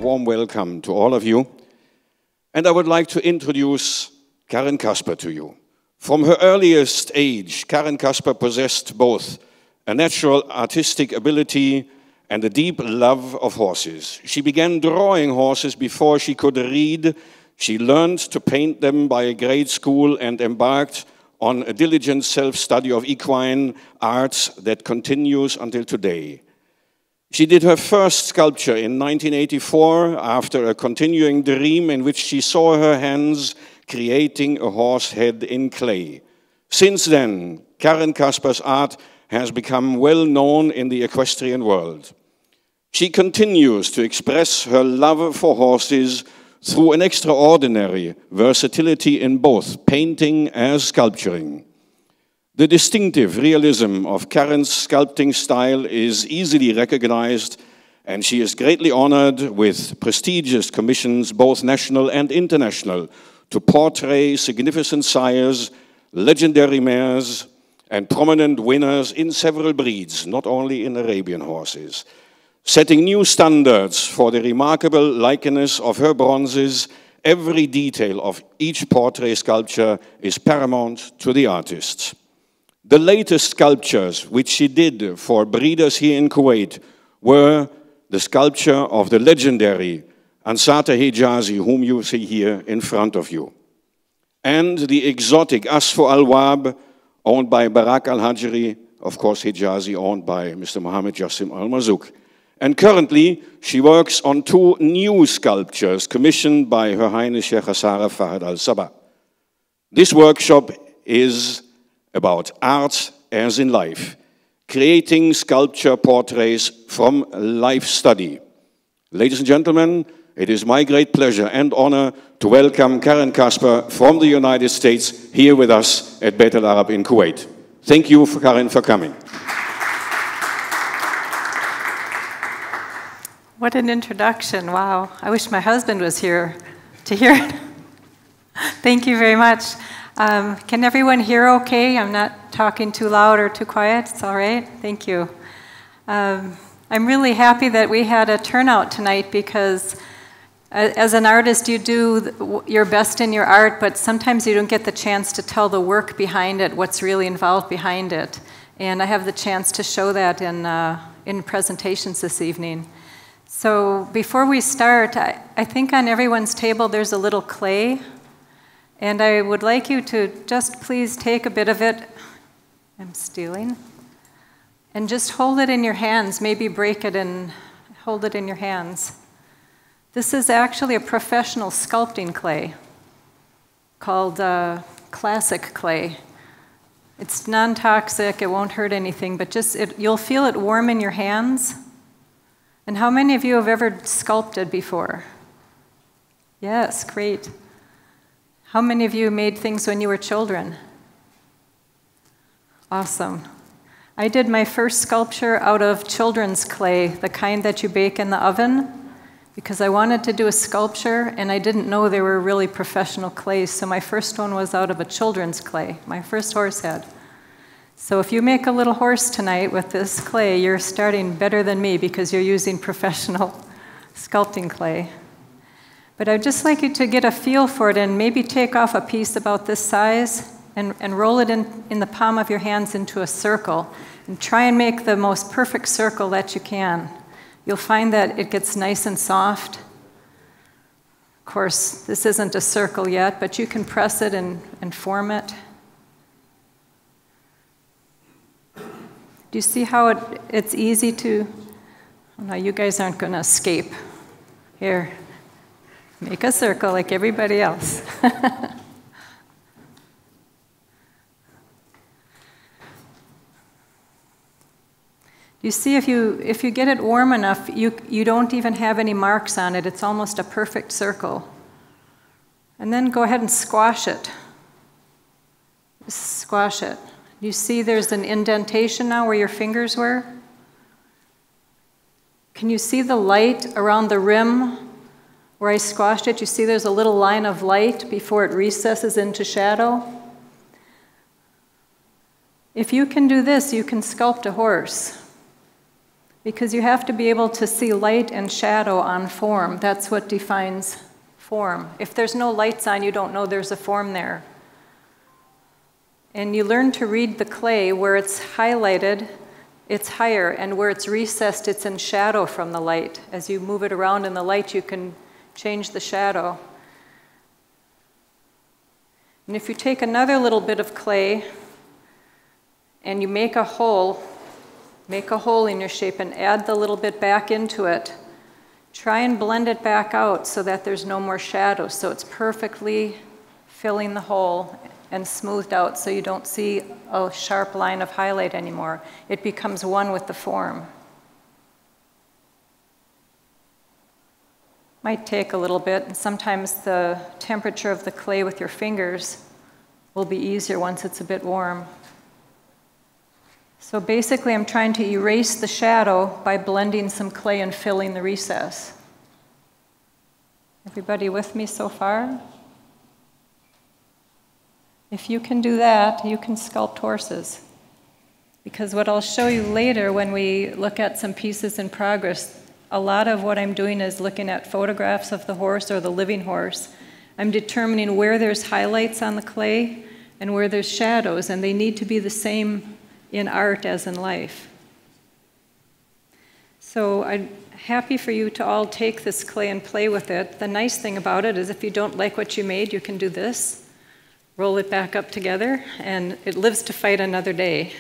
warm welcome to all of you. And I would like to introduce Karen Casper to you. From her earliest age, Karen Casper possessed both a natural artistic ability and a deep love of horses. She began drawing horses before she could read. She learned to paint them by a grade school and embarked on a diligent self-study of equine arts that continues until today. She did her first sculpture in 1984 after a continuing dream in which she saw her hands creating a horse head in clay. Since then, Karen Casper's art has become well known in the equestrian world. She continues to express her love for horses through an extraordinary versatility in both painting and sculpturing. The distinctive realism of Karen's sculpting style is easily recognized, and she is greatly honored with prestigious commissions, both national and international, to portray significant sires, legendary mares, and prominent winners in several breeds, not only in Arabian horses. Setting new standards for the remarkable likeness of her bronzes, every detail of each portrait sculpture is paramount to the artists. The latest sculptures which she did for breeders here in Kuwait were the sculpture of the legendary Ensata Hijazi, whom you see here in front of you, and the exotic Asfo Al-Wab, owned by Barak Al-Hajri, of course Hijazi, owned by Mr. Mohammed Jassim Al-Mazouk. And currently, she works on 2 new sculptures commissioned by Her Highness Sheikh Hasara Fahad Al-Sabah. This workshop is about art as in life, creating sculpture portraits from life study. Ladies and gentlemen, it is my great pleasure and honor to welcome Karen Casper from the United States here with us at Beit Al Arab in Kuwait. Thank you, Karen, for coming. What an introduction, wow. I wish my husband was here to hear it. Thank you very much. Can everyone hear okay? I'm not talking too loud or too quiet, it's all right? Thank you. I'm really happy that we had a turnout tonight because as an artist, you do your best in your art, but sometimes you don't get the chance to tell the work behind it, what's really involved behind it. And I have the chance to show that in presentations this evening. So before we start, I think on everyone's table there's a little clay, and I would like you to just please take a bit of it, I'm stealing, and just hold it in your hands, maybe break it and hold it in your hands. This is actually a professional sculpting clay called classic clay. It's non-toxic, it won't hurt anything, but you'll feel it warm in your hands. And how many of you have ever sculpted before? Yes, great. How many of you made things when you were children? Awesome. I did my first sculpture out of children's clay, the kind that you bake in the oven, because I wanted to do a sculpture and I didn't know they were really professional clays, so my first one was out of a children's clay, my first horse head. So if you make a little horse tonight with this clay, you're starting better than me because you're using professional sculpting clay. But I'd just like you to get a feel for it and maybe take off a piece about this size and roll it in the palm of your hands into a circle and try and make the most perfect circle that you can. You'll find that it gets nice and soft. Of course, this isn't a circle yet, but you can press it and form it. Do you see how it's easy to, oh no, you guys aren't going to escape. Here, make a circle like everybody else. You see, if you get it warm enough, you don't even have any marks on it. It's almost a perfect circle. And then go ahead and squash it. Just squash it. You see there's an indentation now where your fingers were? Can you see the light around the rim where I squashed it? You see there's a little line of light before it recesses into shadow? If you can do this, you can sculpt a horse. Because you have to be able to see light and shadow on form. That's what defines form. If there's no lights on, you don't know there's a form there. And you learn to read the clay. Where it's highlighted, it's higher, and where it's recessed, it's in shadow from the light. As you move it around in the light, you can change the shadow. And if you take another little bit of clay and you make a hole in your shape and add the little bit back into it, try and blend it back out so that there's no more shadow, so it's perfectly filling the hole and smoothed out so you don't see a sharp line of highlight anymore. It becomes one with the form. Might take a little bit, and sometimes the temperature of the clay with your fingers will be easier once it's a bit warm. So basically I'm trying to erase the shadow by blending some clay and filling the recess. Everybody with me so far? If you can do that, you can sculpt horses. Because what I'll show you later when we look at some pieces in progress, a lot of what I'm doing is looking at photographs of the horse or the living horse. I'm determining where there's highlights on the clay and where there's shadows, and they need to be the same in art as in life. So I'm happy for you to all take this clay and play with it. The nice thing about it is if you don't like what you made, you can do this, roll it back up together, and it lives to fight another day.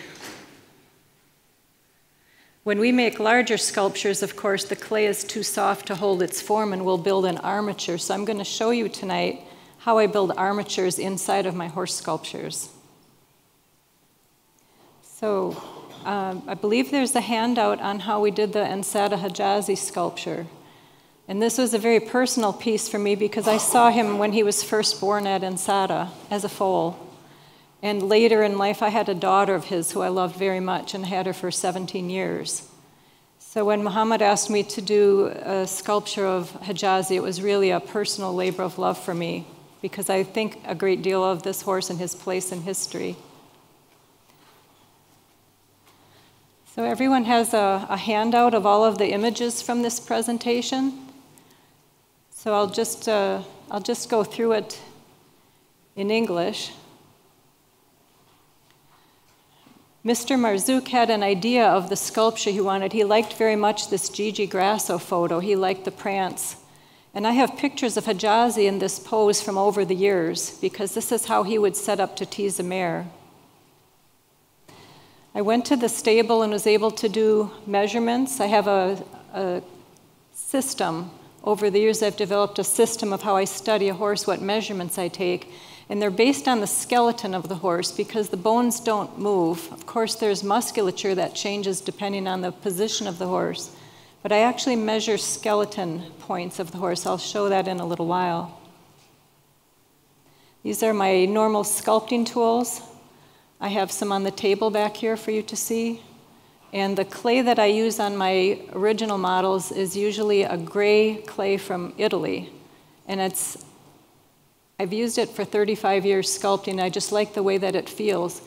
When we make larger sculptures, of course, the clay is too soft to hold its form, and we'll build an armature. So I'm going to show you tonight how I build armatures inside of my horse sculptures. So I believe there's a handout on how we did the Ensata Hijazi sculpture. And this was a very personal piece for me because I saw him when he was first born at Ensata as a foal. And later in life, I had a daughter of his who I loved very much and had her for 17 years. So when Muhammad asked me to do a sculpture of Hijazi, it was really a personal labor of love for me because I think a great deal of this horse and his place in history. So everyone has a handout of all of the images from this presentation. So I'll just go through it in English. Mr. Marzouk had an idea of the sculpture he wanted. He liked very much this Gigi Grasso photo. He liked the prance. And I have pictures of Hijazi in this pose from over the years because this is how he would set up to tease a mare. I went to the stable and was able to do measurements. I have a system. Over the years, I've developed a system of how I study a horse, what measurements I take. And they're based on the skeleton of the horse because the bones don't move. Of course, there's musculature that changes depending on the position of the horse. But I actually measure skeleton points of the horse. I'll show that in a little while. These are my normal sculpting tools. I have some on the table back here for you to see. And the clay that I use on my original models is usually a gray clay from Italy. And I've used it for 35 years sculpting. I just like the way that it feels.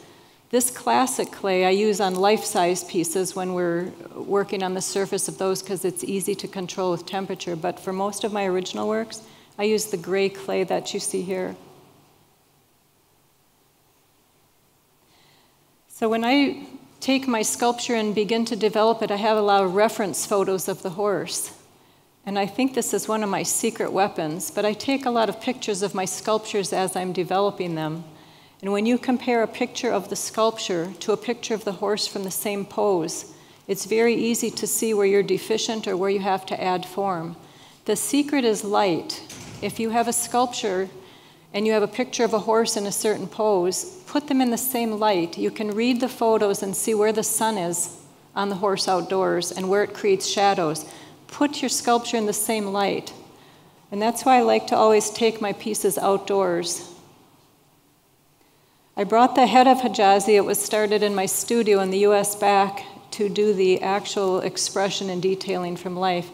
This classic clay I use on life-size pieces when we're working on the surface of those because it's easy to control with temperature. But for most of my original works, I use the gray clay that you see here. So when I take my sculpture and begin to develop it, I have a lot of reference photos of the horse. And I think this is one of my secret weapons, but I take a lot of pictures of my sculptures as I'm developing them. And when you compare a picture of the sculpture to a picture of the horse from the same pose, it's very easy to see where you're deficient or where you have to add form. The secret is light. If you have a sculpture and you have a picture of a horse in a certain pose, put them in the same light. You can read the photos and see where the sun is on the horse outdoors and where it creates shadows. Put your sculpture in the same light. And that's why I like to always take my pieces outdoors. I brought the head of Hijazi. It was started in my studio in the US back to do the actual expression and detailing from life.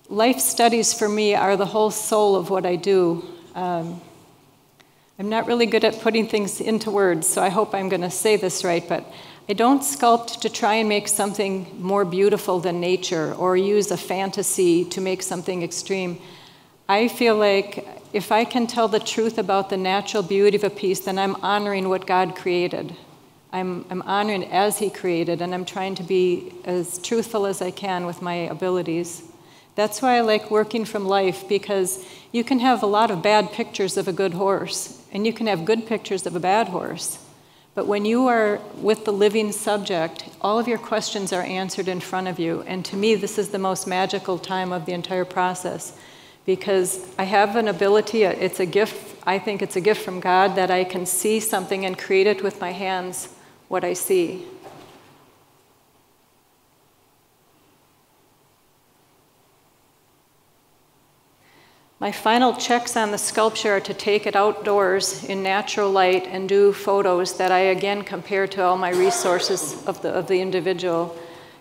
Life studies for me are the whole soul of what I do. I'm not really good at putting things into words, so I hope I'm going to say this right, but I don't sculpt to try and make something more beautiful than nature or use a fantasy to make something extreme. I feel like if I can tell the truth about the natural beauty of a piece, then I'm honoring what God created. I'm honoring as He created, and I'm trying to be as truthful as I can with my abilities. That's why I like working from life, because you can have a lot of bad pictures of a good horse, and you can have good pictures of a bad horse. But when you are with the living subject, all of your questions are answered in front of you. And to me, this is the most magical time of the entire process, because I have an ability, it's a gift, I think it's a gift from God, that I can see something and create it with my hands, what I see. My final checks on the sculpture are to take it outdoors in natural light and do photos that I again compare to all my resources of the individual.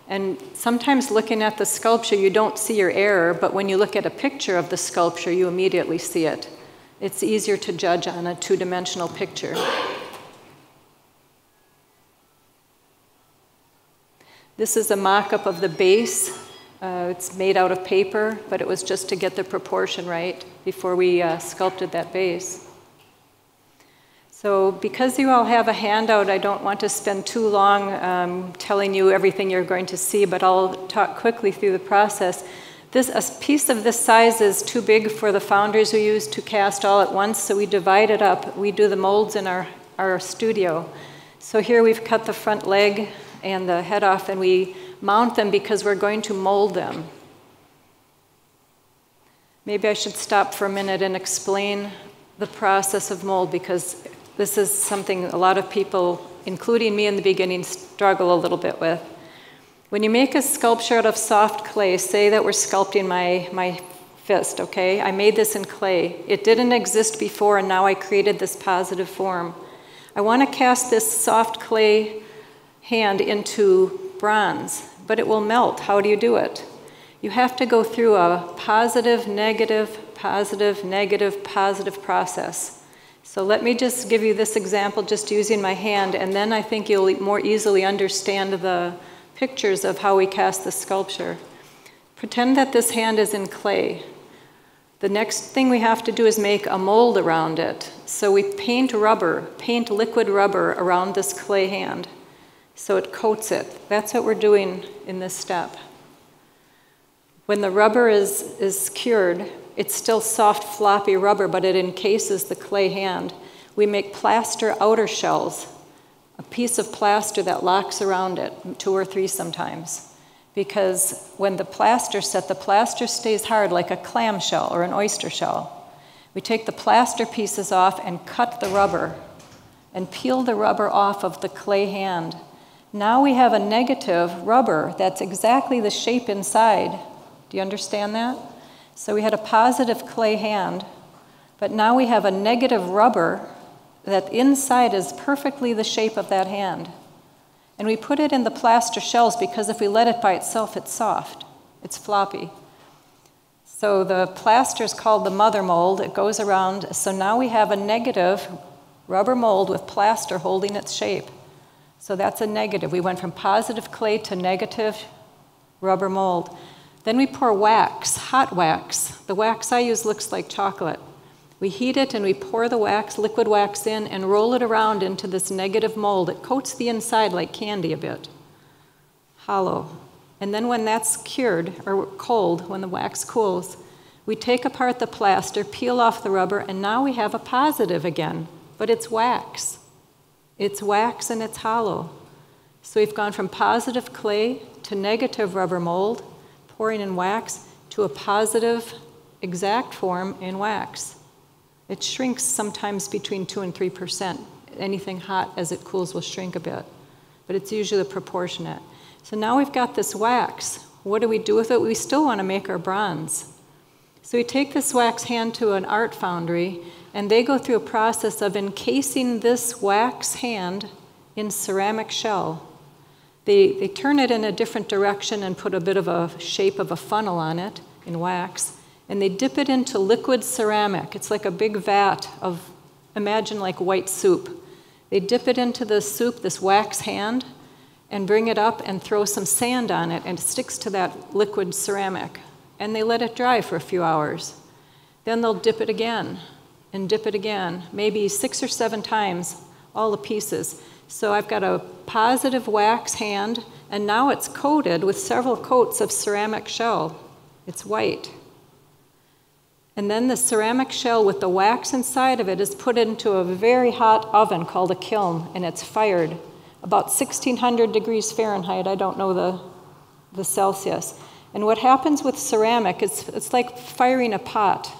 And sometimes looking at the sculpture, you don't see your error, but when you look at a picture of the sculpture, you immediately see it. It's easier to judge on a two-dimensional picture. This is a mock-up of the base. It's made out of paper, but it was just to get the proportion right before we sculpted that base. So because you all have a handout, I don't want to spend too long telling you everything you're going to see, but I'll talk quickly through the process. A piece of this size is too big for the foundries we use to cast all at once, so we divide it up. We do the molds in our studio. So here we've cut the front leg and the head off, and we mount them because we're going to mold them. Maybe I should stop for a minute and explain the process of mold, because this is something a lot of people, including me in the beginning, struggle a little bit with. When you make a sculpture out of soft clay, say that we're sculpting my fist, okay? I made this in clay. It didn't exist before, and now I created this positive form. I want to cast this soft clay hand into bronze, but it will melt. How do you do it? You have to go through a positive, negative, positive, negative, positive process. So let me just give you this example just using my hand, and then I think you'll more easily understand the pictures of how we cast the sculpture. Pretend that this hand is in clay. The next thing we have to do is make a mold around it. So we paint liquid rubber around this clay hand, so it coats it. That's what we're doing in this step. When the rubber is cured, it's still soft, floppy rubber, but it encases the clay hand. We make plaster outer shells, a piece of plaster that locks around it, 2 or 3 sometimes. Because when the plaster stays hard like a clam shell or an oyster shell. We take the plaster pieces off and cut the rubber and peel the rubber off of the clay hand. Now we have a negative rubber that's exactly the shape inside. Do you understand that? So we had a positive clay hand, but now we have a negative rubber that inside is perfectly the shape of that hand. And we put it in the plaster shells because if we let it by itself, it's soft. It's floppy. So the plaster is called the mother mold. It goes around. So now we have a negative rubber mold with plaster holding its shape. So that's a negative. We went from positive clay to negative rubber mold. Then we pour wax, hot wax. The wax I use looks like chocolate. We heat it and we pour the wax, liquid wax in, and roll it around into this negative mold. It coats the inside like candy a bit, hollow. And then when that's cured, or cold, when the wax cools, we take apart the plaster, peel off the rubber, and now we have a positive again, but it's wax. It's wax and it's hollow. So we've gone from positive clay to negative rubber mold, pouring in wax, to a positive exact form in wax. It shrinks sometimes between 2 and 3%. Anything hot as it cools will shrink a bit, but it's usually proportionate. So now we've got this wax. What do we do with it? We still want to make our bronze. So we take this wax hand to an art foundry, and they go through a process of encasing this wax hand in ceramic shell. They turn it in a different direction and put a bit of a shape of a funnel on it in wax, and they dip it into liquid ceramic. It's like a big vat of, imagine like white soup. They dip it into the soup, this wax hand, and bring it up and throw some sand on it, and it sticks to that liquid ceramic. And they let it dry for a few hours. Then they'll dip it again and dip it again, maybe 6 or 7 times, all the pieces. So I've got a positive wax hand, and now it's coated with several coats of ceramic shell. It's white. And then the ceramic shell with the wax inside of it is put into a very hot oven called a kiln, and it's fired about 1600 degrees Fahrenheit. I don't know the Celsius. And what happens with ceramic, it's like firing a pot.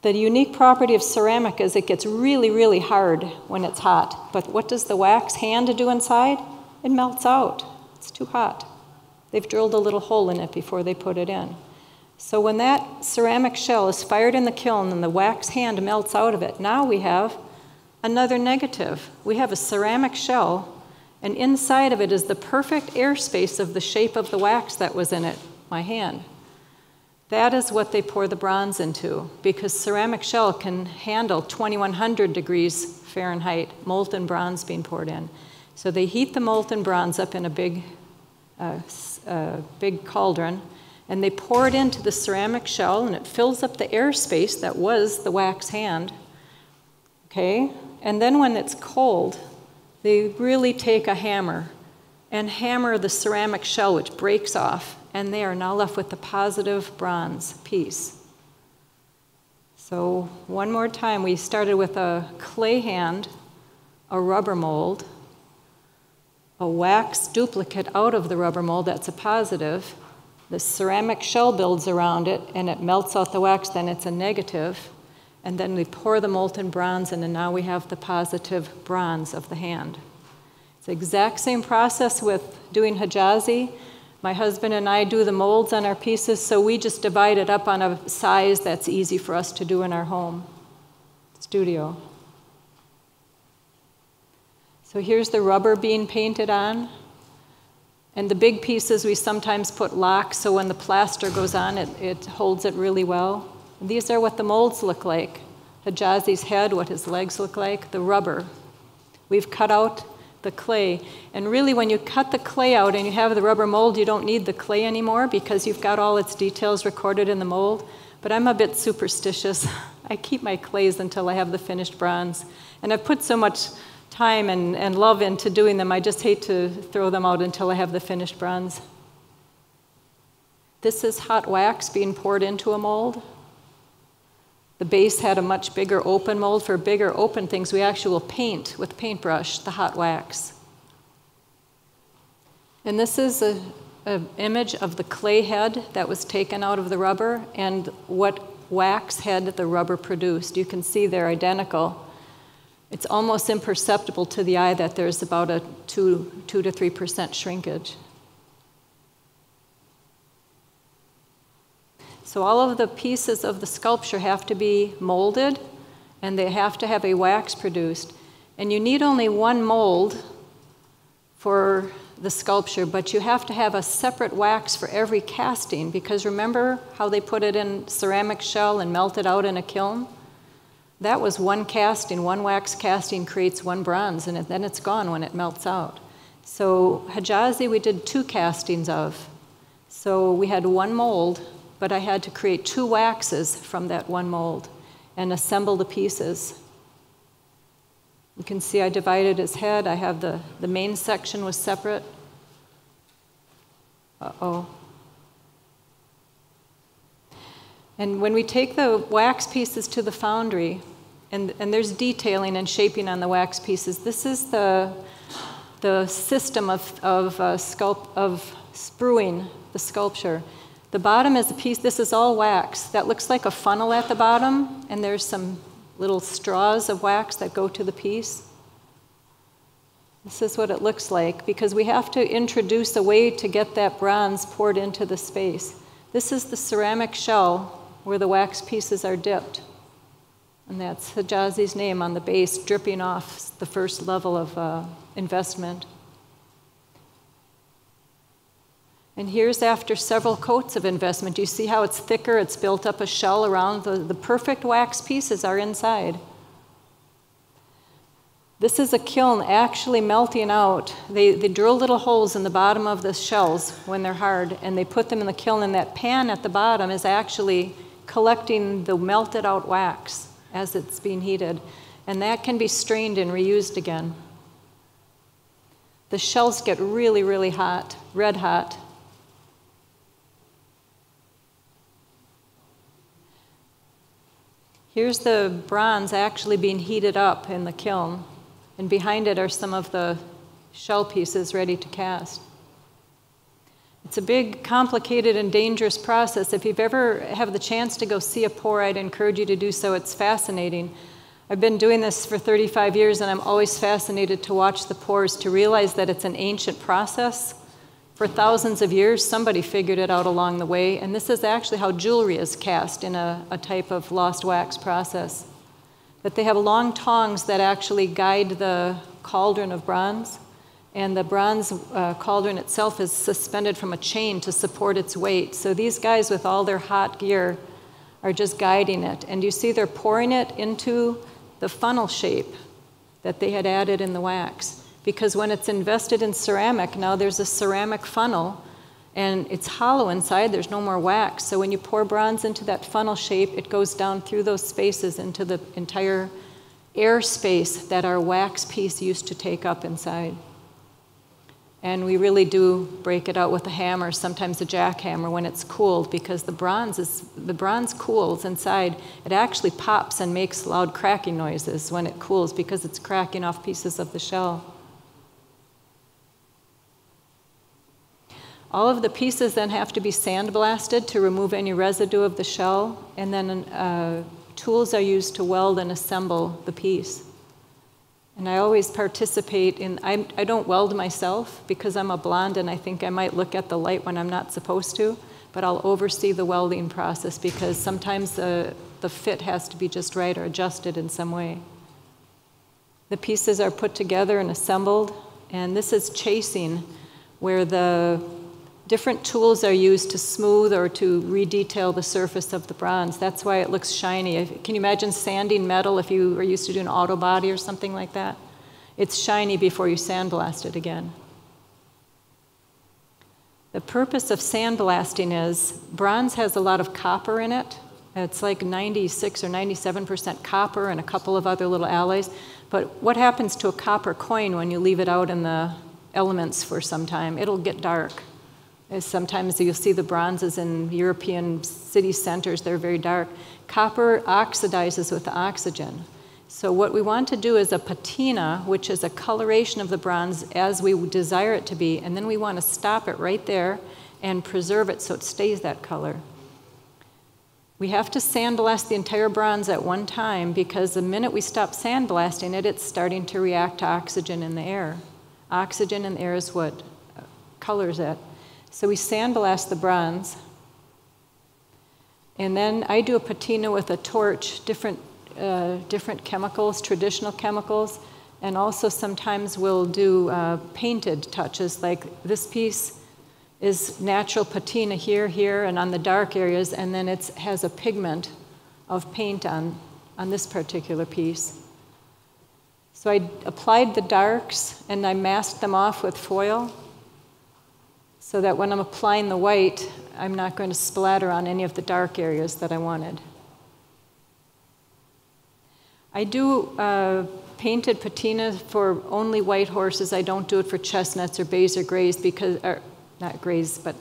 The unique property of ceramic is it gets really, really hard when it's hot. But what does the wax hand do inside? It melts out. It's too hot. They've drilled a little hole in it before they put it in. So when that ceramic shell is fired in the kiln and the wax hand melts out of it, now we have another negative. We have a ceramic shell, and inside of it is the perfect airspace of the shape of the wax that was in it, my hand. That is what they pour the bronze into, because ceramic shell can handle 2100 degrees Fahrenheit, molten bronze being poured in. So they heat the molten bronze up in a big cauldron, and they pour it into the ceramic shell, and it fills up the airspace that was the wax hand. Okay? And then when it's cold, they really take a hammer and hammer the ceramic shell, which breaks off, and they are now left with the positive bronze piece. So one more time, we started with a clay hand, a rubber mold, a wax duplicate out of the rubber mold, that's a positive. The ceramic shell builds around it, and it melts out the wax, then it's a negative. And then we pour the molten bronze in, and now we have the positive bronze of the hand. It's the exact same process with doing Hijazi. My husband and I do the molds on our pieces, so we just divide it up on a size that's easy for us to do in our home studio. So here's the rubber being painted on. And the big pieces, we sometimes put locks, so when the plaster goes on, it holds it really well. And these are what the molds look like. Hijazi's head, what his legs look like, the rubber. We've cut out the clay. And really, when you cut the clay out and you have the rubber mold, you don't need the clay anymore because you've got all its details recorded in the mold. But I'm a bit superstitious. I keep my clays until I have the finished bronze. And I've put so much time and love into doing them, I just hate to throw them out until I have the finished bronze. This is hot wax being poured into a mold. The base had a much bigger open mold. For bigger open things, we actually will paint with paintbrush the hot wax. And this is an image of the clay head that was taken out of the rubber and what wax head the rubber produced. You can see they're identical. It's almost imperceptible to the eye that there's about a 2 to 3% shrinkage. So all of the pieces of the sculpture have to be molded, and they have to have a wax produced. And you need only one mold for the sculpture, but you have to have a separate wax for every casting, because remember how they put it in ceramic shell and melt it out in a kiln? That was one casting. One wax casting creates one bronze, and then it's gone when it melts out. So Hijazi we did 2 castings of. So we had one mold, but I had to create 2 waxes from that one mold and assemble the pieces. You can see I divided his head. I have the main section was separate. Uh-oh. And when we take the wax pieces to the foundry, and there's detailing and shaping on the wax pieces, this is the system of spruing the sculpture. The bottom is a piece, this is all wax. That looks like a funnel at the bottom, and there's some little straws of wax that go to the piece. This is what it looks like, because we have to introduce a way to get that bronze poured into the space. This is the ceramic shell where the wax pieces are dipped. And that's Hijazi's name on the base, dripping off the first level of investment. And here's after several coats of investment. You see how it's thicker, it's built up a shell around. The perfect wax pieces are inside. This is a kiln actually melting out. They drill little holes in the bottom of the shells when they're hard, and they put them in the kiln, and that pan at the bottom is actually collecting the melted out wax as it's being heated. And that can be strained and reused again. The shells get really, really hot, red hot. Here's the bronze actually being heated up in the kiln, and behind it are some of the shell pieces ready to cast. It's a big, complicated, and dangerous process. If you've ever have the chance to go see a pour, I'd encourage you to do so. It's fascinating. I've been doing this for 35 years, and I'm always fascinated to watch the pours, to realize that it's an ancient process. For thousands of years, somebody figured it out along the way, and this is actually how jewelry is cast in a type of lost wax process. That they have long tongs that actually guide the cauldron of bronze, and the bronze cauldron itself is suspended from a chain to support its weight. So these guys with all their hot gear are just guiding it, and you see they're pouring it into the funnel shape that they had added in the wax. Because when it's invested in ceramic, now there's a ceramic funnel, and it's hollow inside, there's no more wax. So when you pour bronze into that funnel shape, it goes down through those spaces into the entire air space that our wax piece used to take up inside. And we really do break it out with a hammer, sometimes a jackhammer when it's cooled, because the bronze cools inside. It actually pops and makes loud cracking noises when it cools because it's cracking off pieces of the shell. All of the pieces then have to be sandblasted to remove any residue of the shell, and then tools are used to weld and assemble the piece. And I always participate in, I don't weld myself because I'm a blonde and I think I might look at the light when I'm not supposed to, but I'll oversee the welding process because sometimes the fit has to be just right or adjusted in some way. The pieces are put together and assembled, and this is chasing, where the different tools are used to smooth or to redetail the surface of the bronze. That's why it looks shiny. Can you imagine sanding metal if you were used to doing auto body or something like that? It's shiny before you sandblast it again. The purpose of sandblasting is bronze has a lot of copper in it. It's like 96 or 97% copper and a couple of other little alloys. But what happens to a copper coin when you leave it out in the elements for some time? It'll get dark. Sometimes you'll see the bronzes in European city centers, they're very dark. Copper oxidizes with the oxygen. So what we want to do is a patina, which is a coloration of the bronze as we desire it to be, and then we want to stop it right there and preserve it so it stays that color. We have to sandblast the entire bronze at one time because the minute we stop sandblasting it, it's starting to react to oxygen in the air. Oxygen in the air is what colors it. So we sandblast the bronze, and then I do a patina with a torch, different chemicals, traditional chemicals, and also sometimes we'll do painted touches, like this piece is natural patina here, and on the dark areas, and then it has a pigment of paint on this particular piece. So I applied the darks, and I masked them off with foil, so that when I'm applying the white, I'm not going to splatter on any of the dark areas that I wanted. I do painted patina for only white horses. I don't do it for chestnuts or bays or grays because, or not grays, but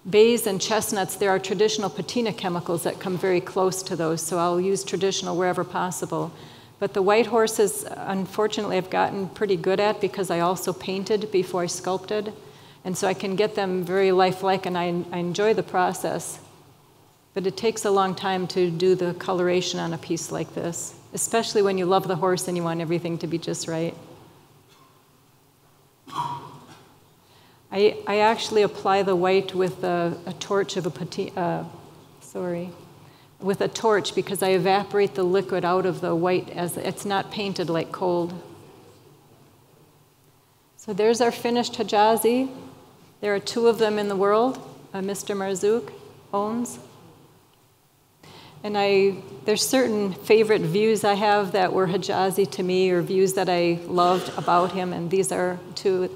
bays and chestnuts, there are traditional patina chemicals that come very close to those, so I'll use traditional wherever possible. But the white horses, unfortunately, I've gotten pretty good at because I also painted before I sculpted. And so I can get them very lifelike, and I enjoy the process. But it takes a long time to do the coloration on a piece like this, especially when you love the horse and you want everything to be just right. I actually apply the white with a torch of with a torch because I evaporate the liquid out of the white as it's not painted like cold. So there's our finished Hijazi. There are 2 of them in the world, Mr. Marzouk owns. And there's certain favorite views I have that were Hijazi to me, or views that I loved about him, and these are two.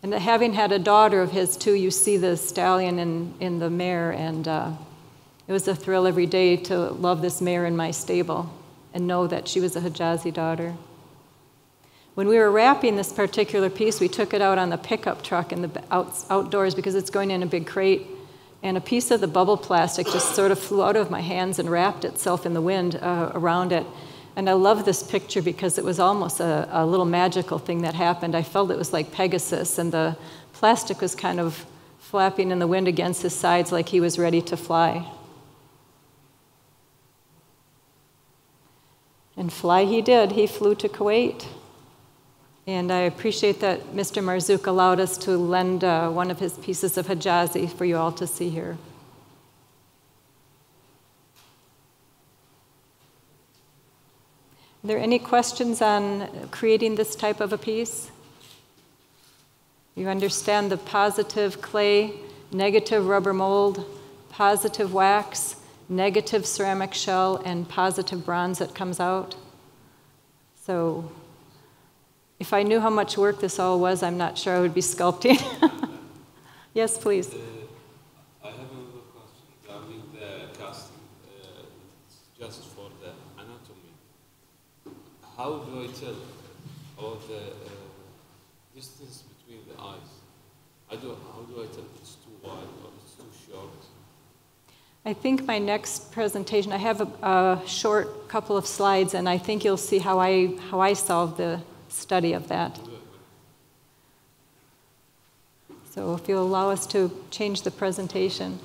And having had a daughter of his too, you see the stallion in the mare, and it was a thrill every day to love this mare in my stable and know that she was a Hijazi daughter. When we were wrapping this particular piece, we took it out on the pickup truck in the outdoors because it's going in a big crate, and a piece of the bubble plastic just sort of flew out of my hands and wrapped itself in the wind around it. And I love this picture because it was almost a little magical thing that happened. I felt it was like Pegasus, and the plastic was kind of flapping in the wind against his sides like he was ready to fly. And fly he did. He flew to Kuwait. And I appreciate that Mr. Marzouk allowed us to lend one of his pieces of Hijazi for you all to see here. Are there any questions on creating this type of a piece? You understand the positive clay, negative rubber mold, positive wax, negative ceramic shell, and positive bronze that comes out? So, if I knew how much work this all was, I'm not sure I would be sculpting. Yes, please. I have another question regarding the casting. It's just for the anatomy. How do I tell about the distance between the eyes? How do I tell if it's too wide or it's too short? I think my next presentation, I have a short couple of slides, and I think you'll see how I solve the study of that. So if you'll allow us to change the presentation.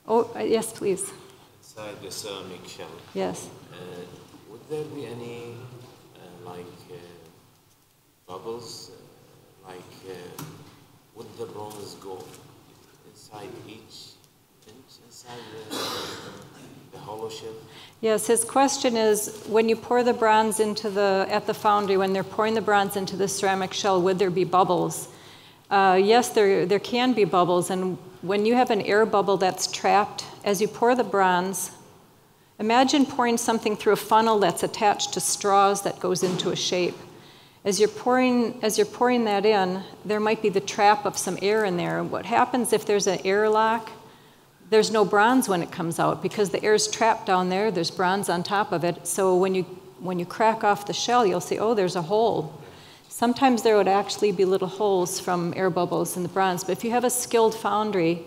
Oh, yes, please. Inside the ceramic shell. Yes. Would there be any bubbles? Would the bronze go inside each inch inside the hollow shell? Yes, his question is, when you pour the bronze at the foundry, when they're pouring the bronze into the ceramic shell, would there be bubbles? Yes, there can be bubbles, and when you have an air bubble that's trapped, as you pour the bronze, imagine pouring something through a funnel that's attached to straws that goes into a shape. As you're pouring that in, there might be the trap of some air in there. What happens if there's an air lock? There's no bronze when it comes out because the air's trapped down there. There's bronze on top of it. So when you crack off the shell, you'll see, oh, there's a hole. Sometimes there would actually be little holes from air bubbles in the bronze. But if you have a skilled foundry,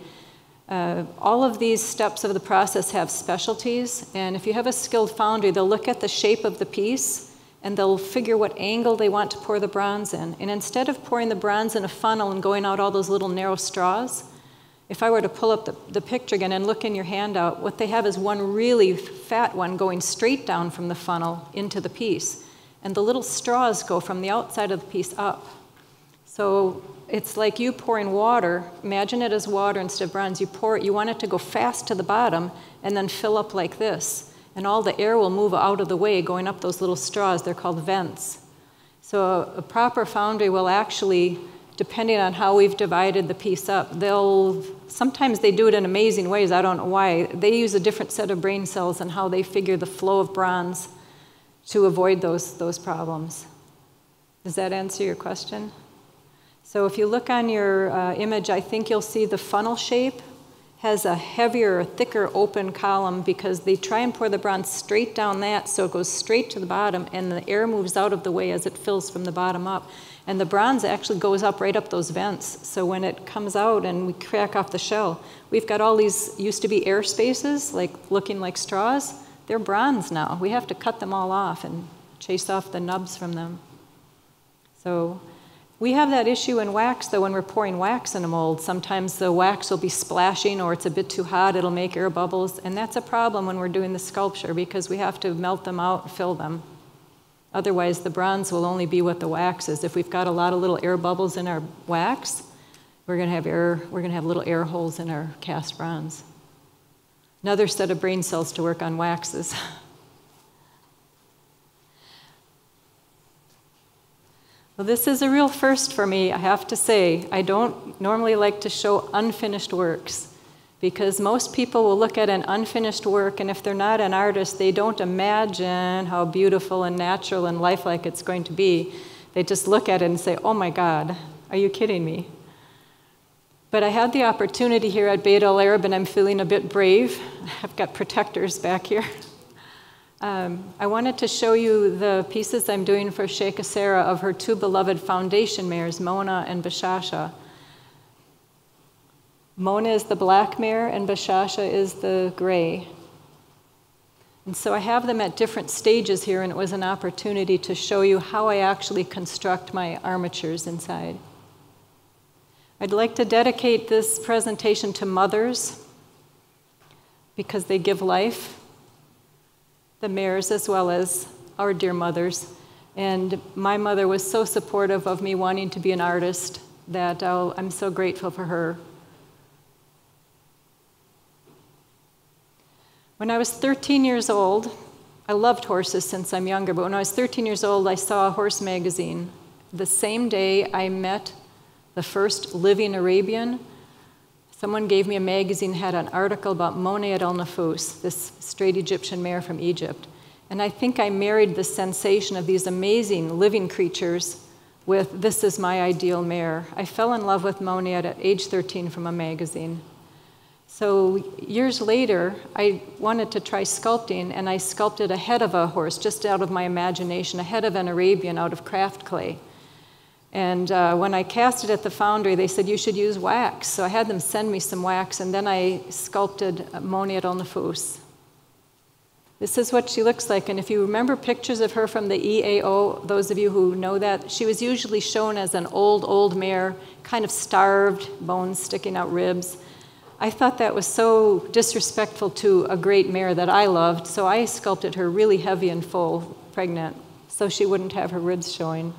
all of these steps of the process have specialties. And if you have a skilled foundry, they'll look at the shape of the piece and they'll figure what angle they want to pour the bronze in. And instead of pouring the bronze in a funnel and going out all those little narrow straws, if I were to pull up the picture again and look in your handout, what they have is one really fat one going straight down from the funnel into the piece. And the little straws go from the outside of the piece up. So it's like you pouring water. Imagine it as water instead of bronze. You pour it, you want it to go fast to the bottom and then fill up like this. And all the air will move out of the way going up those little straws. They're called vents. So a proper foundry will actually, depending on how we've divided the piece up, sometimes they do it in amazing ways. I don't know why. They use a different set of brain cells and how they figure the flow of bronze to avoid those problems. Does that answer your question? So if you look on your image, I think you'll see the funnel shape has a heavier, thicker open column because they try and pour the bronze straight down that so it goes straight to the bottom and the air moves out of the way as it fills from the bottom up. And the bronze actually goes up right up those vents. So when it comes out and we crack off the shell, we've got all these used to be air spaces, looking like straws. They're bronze now. We have to cut them all off and chase off the nubs from them. So we have that issue in wax, though, when we're pouring wax in a mold. Sometimes the wax will be splashing or it's a bit too hot. It'll make air bubbles. And that's a problem when we're doing the sculpture because we have to melt them out and fill them. Otherwise, the bronze will only be what the wax is. If we've got a lot of little air bubbles in our wax, we're going to have little air holes in our cast bronze. Another set of brain cells to work on waxes. Well, this is a real first for me, I have to say. I don't normally like to show unfinished works because most people will look at an unfinished work, and if they're not an artist, they don't imagine how beautiful and natural and lifelike it's going to be. They just look at it and say, oh my God, are you kidding me? But I had the opportunity here at Beit El Arab, and I'm feeling a bit brave. I've got protectors back here. I wanted to show you the pieces I'm doing for Sheikha Sarah of her two beloved foundation mares, Mona and Bashasha. Mona is the black mare, and Bashasha is the gray. And so I have them at different stages here, and it was an opportunity to show you how I actually construct my armatures inside. I'd like to dedicate this presentation to mothers because they give life, the mares as well as our dear mothers. And my mother was so supportive of me wanting to be an artist that I'm so grateful for her. When I was 13 years old, I loved horses since I'm younger, but when I was 13 years old, I saw a horse magazine. The same day I met the first living Arabian, someone gave me a magazine that had an article about Monayat al-Nafus, this straight Egyptian mare from Egypt. And I think I married the sensation of these amazing living creatures with this is my ideal mare. I fell in love with Monayat at age 13 from a magazine. So years later, I wanted to try sculpting, and I sculpted a head of a horse, just out of my imagination, a head of an Arabian out of craft clay. And when I cast it at the foundry, they said, you should use wax. So I had them send me some wax, and then I sculpted Monayat al-Nafus. This is what she looks like, and if you remember pictures of her from the EAO, those of you who know that, she was usually shown as an old mare, kind of starved, bones sticking out ribs. I thought that was so disrespectful to a great mare that I loved, so I sculpted her really heavy and full, pregnant, so she wouldn't have her ribs showing.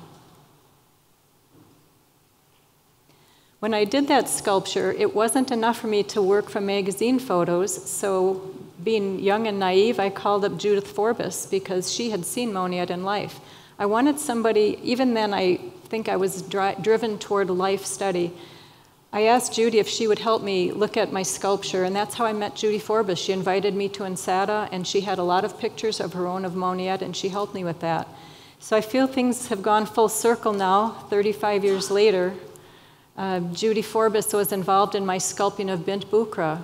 When I did that sculpture, it wasn't enough for me to work from magazine photos, so being young and naive, I called up Judith Forbes because she had seen Monayat in life. I wanted somebody, even then I think I was driven toward life study. I asked Judy if she would help me look at my sculpture, and that's how I met Judy Forbes. She invited me to Ensata, and she had a lot of pictures of her own of Monayat, and she helped me with that. So I feel things have gone full circle now, 35 years later. Judy Forbes was involved in my sculpting of Bint Bukra.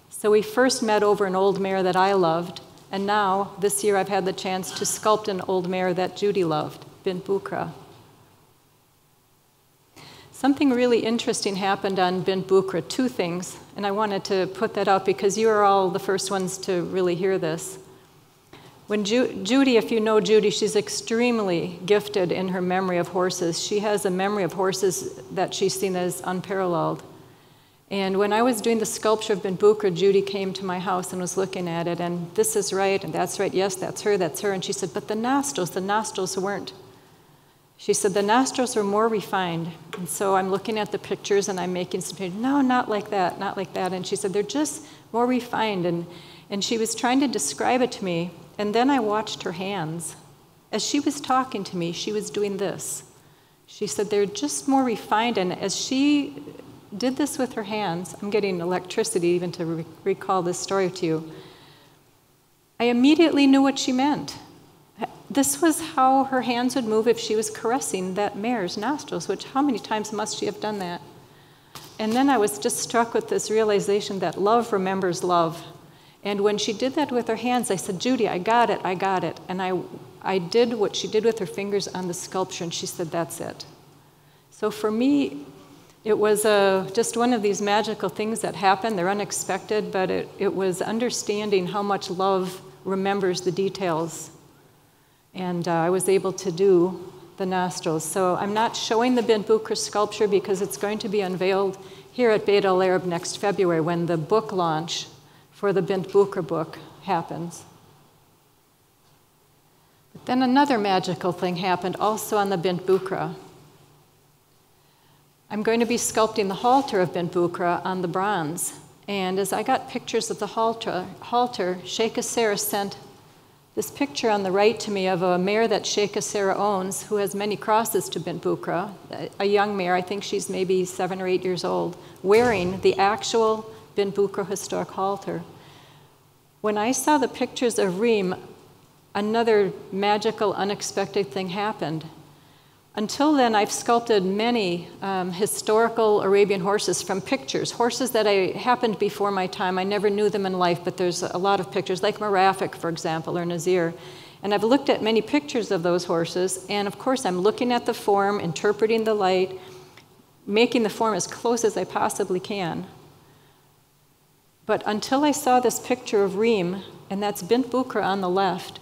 So we first met over an old mare that I loved, and now, this year, I've had the chance to sculpt an old mare that Judy loved, Bint Bukra. Something really interesting happened on Bint Bukra, two things, and I wanted to put that out because you are all the first ones to really hear this. When Judy, if you know Judy, she's extremely gifted in her memory of horses. She has a memory of horses that she's seen as unparalleled. And when I was doing the sculpture of Bint Bukra, Judy came to my house and was looking at it, and this is right, and that's right, yes, that's her, and she said, but the nostrils weren't. She said, the nostrils were more refined. And so I'm looking at the pictures and I'm making some pictures. No, not like that, not like that. And she said, they're just more refined. And she was trying to describe it to me. And then I watched her hands. As she was talking to me, she was doing this. She said, they're just more refined. And as she did this with her hands, I'm getting electricity even to recall this story to you, I immediately knew what she meant. This was how her hands would move if she was caressing that mare's nostrils, which how many times must she have done that? And then I was just struck with this realization that love remembers love. And when she did that with her hands, I said, Judy, I got it. And I did what she did with her fingers on the sculpture, and she said, that's it. So for me, it was just one of these magical things that happen. They're unexpected, but it was understanding how much love remembers the details. And I was able to do the nostrils. So I'm not showing the Bint Bukra sculpture because it's going to be unveiled here at Beit El Arab next February when the book launch for the Bint Bukra book happens. But then another magical thing happened also on the Bint Bukra. I'm going to be sculpting the halter of Bint Bukra on the bronze. And as I got pictures of the halter, Sheikha Sarah sent this picture on the right to me of a mare that Sheikh Sarah owns, who has many crosses to Bint Bukra, a young mare, I think she's maybe 7 or 8 years old, wearing the actual Bint Bukra historic halter. When I saw the pictures of Reem, another magical, unexpected thing happened. Until then, I've sculpted many historical Arabian horses from pictures, horses that happened before my time. I never knew them in life, but there's a lot of pictures, like Marafik, for example, or Nazir. And I've looked at many pictures of those horses, and of course, I'm looking at the form, interpreting the light, making the form as close as I possibly can. But until I saw this picture of Reem, and that's Bint Bukra on the left,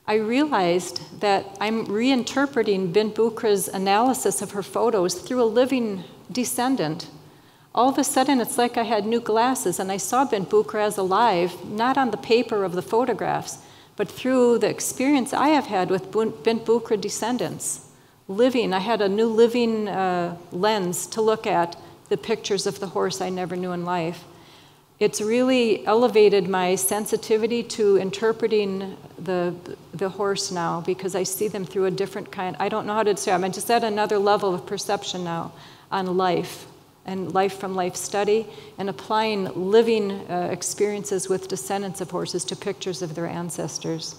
I realized that I'm reinterpreting Bint Bukra's analysis of her photos through a living descendant. All of a sudden, it's like I had new glasses, and I saw Bint Bukra as alive, not on the paper of the photographs, but through the experience I have had with Bint Bukra descendants. Living, I had a new living lens to look at the pictures of the horse I never knew in life. It's really elevated my sensitivity to interpreting the horse now, because I see them through a different kind. I don't know how to describe. I'm just at another level of perception now on life and life from life study, and applying living experiences with descendants of horses to pictures of their ancestors.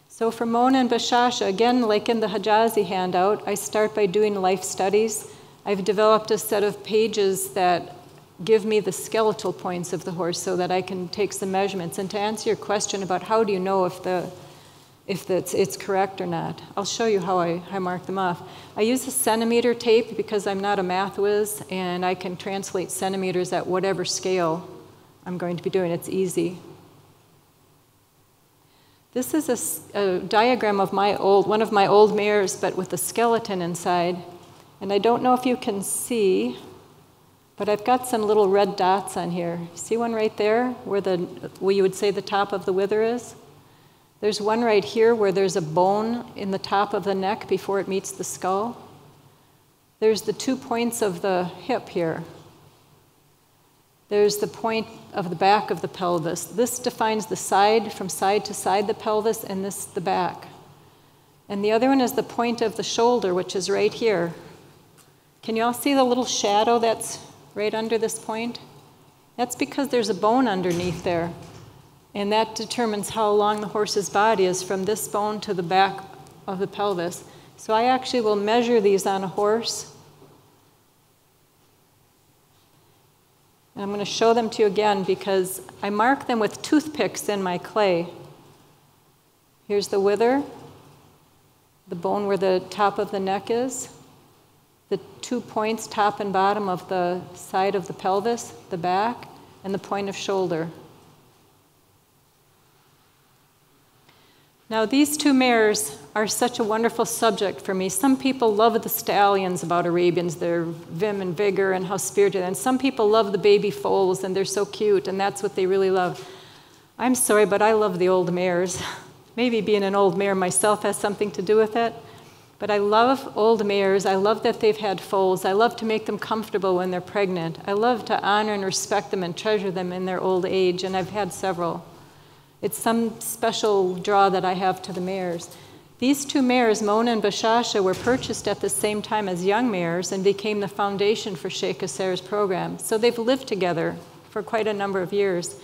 So for Mona and Bashasha, again, like in the Hijazi handout, I start by doing life studies. I've developed a set of pages that give me the skeletal points of the horse so that I can take some measurements. And to answer your question about how do you know if it's correct or not, I'll show you how I mark them off. I use a centimeter tape because I'm not a math whiz, and I can translate centimeters at whatever scale I'm going to be doing. It's easy. This is a diagram of one of my old mares, but with a skeleton inside. And I don't know if you can see, but I've got some little red dots on here. See one right there where you would say the top of the wither is? There's one right here where there's a bone in the top of the neck before it meets the skull. There's the 2 points of the hip here. There's the point of the back of the pelvis. This defines the side, from side to side, the pelvis, and this the back. And the other one is the point of the shoulder, which is right here. Can you all see the little shadow that's right under this point? That's because there's a bone underneath there. And that determines how long the horse's body is from this bone to the back of the pelvis. So I actually will measure these on a horse. And I'm going to show them to you again because I mark them with toothpicks in my clay. Here's the wither, the bone where the top of the neck is, the 2 points, top and bottom of the side of the pelvis, the back, and the point of shoulder. Now, these 2 mares are such a wonderful subject for me. Some people love the stallions about Arabians, their vim and vigor and how spirited, and some people love the baby foals and they're so cute, and that's what they really love. I'm sorry, but I love the old mares. Maybe being an old mare myself has something to do with it. But I love old mares. I love that they've had foals. I love to make them comfortable when they're pregnant. I love to honor and respect them and treasure them in their old age, and I've had several. It's some special draw that I have to the mares. These 2 mares, Mona and Bashasha, were purchased at the same time as young mares and became the foundation for Sheikh Asser's program. So they've lived together for quite a number of years.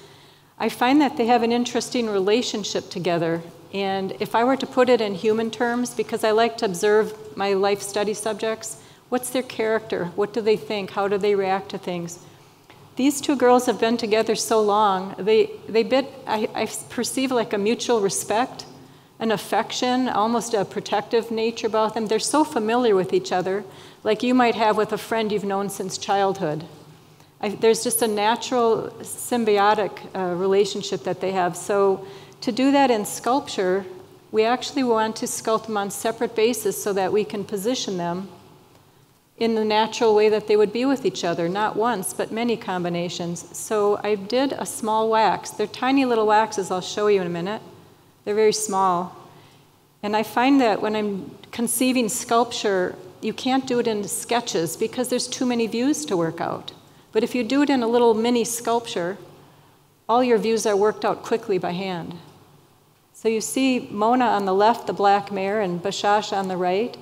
I find that they have an interesting relationship together. And if I were to put it in human terms, because I like to observe my life study subjects, what's their character? What do they think? How do they react to things? These 2 girls have been together so long, I perceive like a mutual respect, an affection, almost a protective nature about them. They're so familiar with each other, like you might have with a friend you've known since childhood. There's just a natural symbiotic relationship that they have. So to do that in sculpture, we actually want to sculpt them on separate bases so that we can position them in the natural way that they would be with each other, not once, but many combinations. So I did a small wax. They're tiny little waxes, I'll show you in a minute. They're very small. And I find that when I'm conceiving sculpture, you can't do it in sketches because there's too many views to work out. But if you do it in a little mini sculpture, all your views are worked out quickly by hand. So you see Mona on the left, the black mare, and Bashash on the right.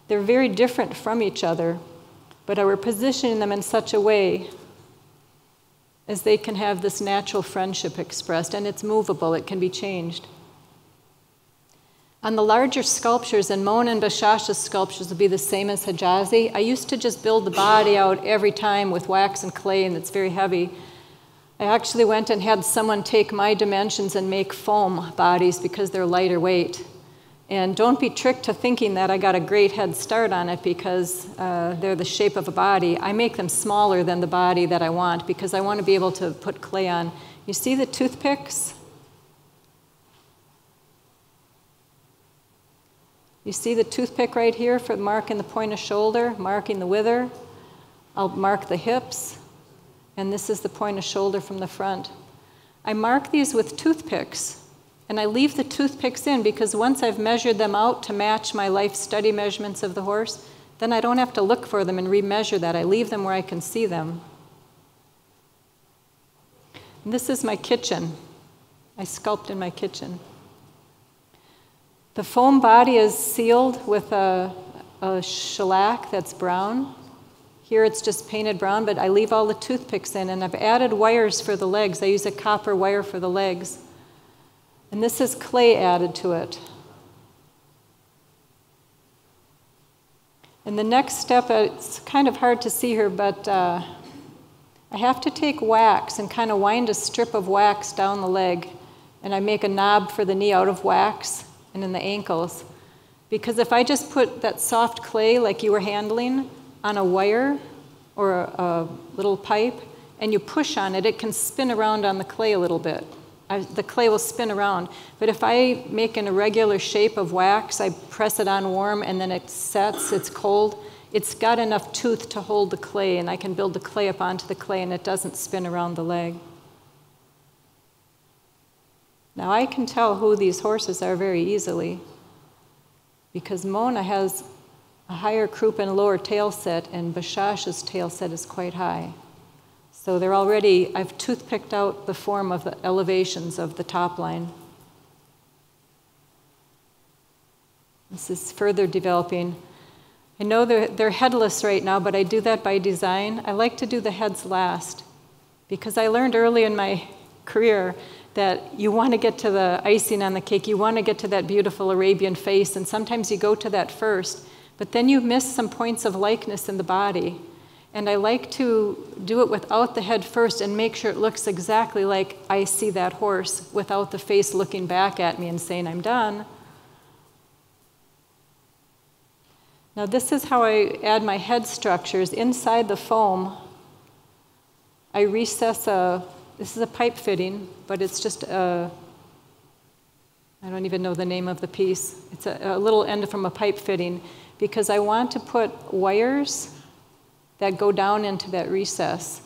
They're very different from each other, but we're positioning them in such a way as they can have this natural friendship expressed, and it's movable, it can be changed. On the larger sculptures, and Mona and Bashash's sculptures will be the same as Hijazi, I used to just build the body out every time with wax and clay, and it's very heavy. I actually went and had someone take my dimensions and make foam bodies because they're lighter weight. And don't be tricked to thinking that I got a great head start on it because they're the shape of a body. I make them smaller than the body that I want because I want to be able to put clay on. You see the toothpicks? You see the toothpick right here for marking the point of shoulder, marking the wither. I'll mark the hips, and this is the point of shoulder from the front. I mark these with toothpicks, and I leave the toothpicks in because once I've measured them out to match my life study measurements of the horse, then I don't have to look for them and remeasure that. I leave them where I can see them. And this is my kitchen. I sculpt in my kitchen. The foam body is sealed with a shellac that's brown. Here it's just painted brown, but I leave all the toothpicks in, and I've added wires for the legs. I use a copper wire for the legs. And this is clay added to it. And the next step, it's kind of hard to see here, but I have to take wax and kind of wind a strip of wax down the leg, and I make a knob for the knee out of wax and in the ankles. Because if I just put that soft clay like you were handling on a wire or a little pipe, and you push on it, it can spin around on the clay a little bit. The clay will spin around. But if I make an irregular shape of wax, I press it on warm, and then it sets, it's cold, it's got enough tooth to hold the clay, and I can build the clay up onto the clay, and it doesn't spin around the leg. Now I can tell who these horses are very easily, because Mona has a higher croup and lower tail set, and Bashash's tail set is quite high. So they're already, I've toothpicked out the form of the elevations of the top line. This is further developing. I know they're headless right now, but I do that by design. I like to do the heads last, because I learned early in my career that you want to get to the icing on the cake, you want to get to that beautiful Arabian face, and sometimes you go to that first, but then you miss some points of likeness in the body. And I like to do it without the head first and make sure it looks exactly like I see that horse without the face looking back at me and saying, I'm done. Now this is how I add my head structures. Inside the foam, I recess this is a pipe fitting, but it's just I don't even know the name of the piece. It's a little end from a pipe fitting, because I want to put wires that go down into that recess.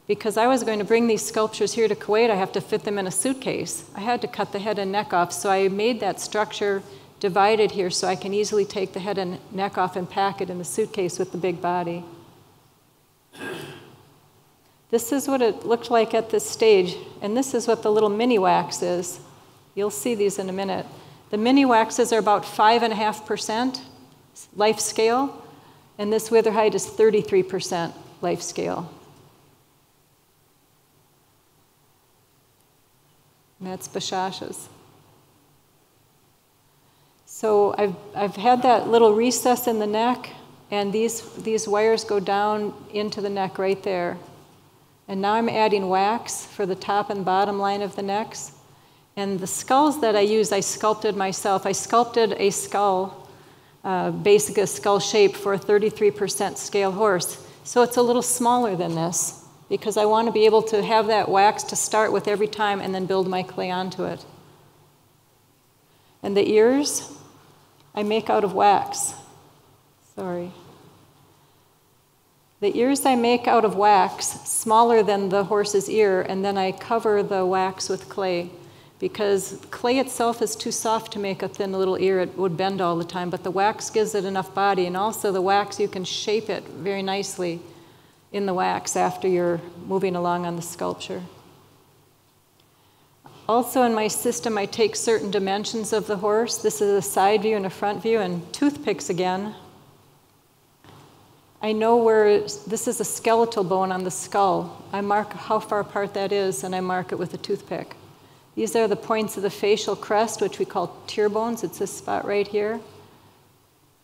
Because I was going to bring these sculptures here to Kuwait, I have to fit them in a suitcase. I had to cut the head and neck off, so I made that structure divided here so I can easily take the head and neck off and pack it in the suitcase with the big body. This is what it looked like at this stage, and this is what the little mini wax is. You'll see these in a minute. The mini waxes are about 5.5% life scale, and this wither height is 33% life scale. And that's Bashash's. So I've had that little recess in the neck, and these wires go down into the neck right there. And now I'm adding wax for the top and bottom line of the necks. And the skulls that I use, I sculpted myself. I sculpted a skull, basically a skull shape for a 33% scale horse. So it's a little smaller than this, because I want to be able to have that wax to start with every time and then build my clay onto it. And the ears, I make out of wax. Sorry. The ears I make out of wax, smaller than the horse's ear, and then I cover the wax with clay, because clay itself is too soft to make a thin little ear. It would bend all the time, but the wax gives it enough body, and also the wax, you can shape it very nicely in the wax after you're moving along on the sculpture. Also in my system, I take certain dimensions of the horse. This is a side view and a front view, and toothpicks again. I know where, this is a skeletal bone on the skull. I mark how far apart that is, and I mark it with a toothpick. These are the points of the facial crest, which we call tear bones. It's this spot right here.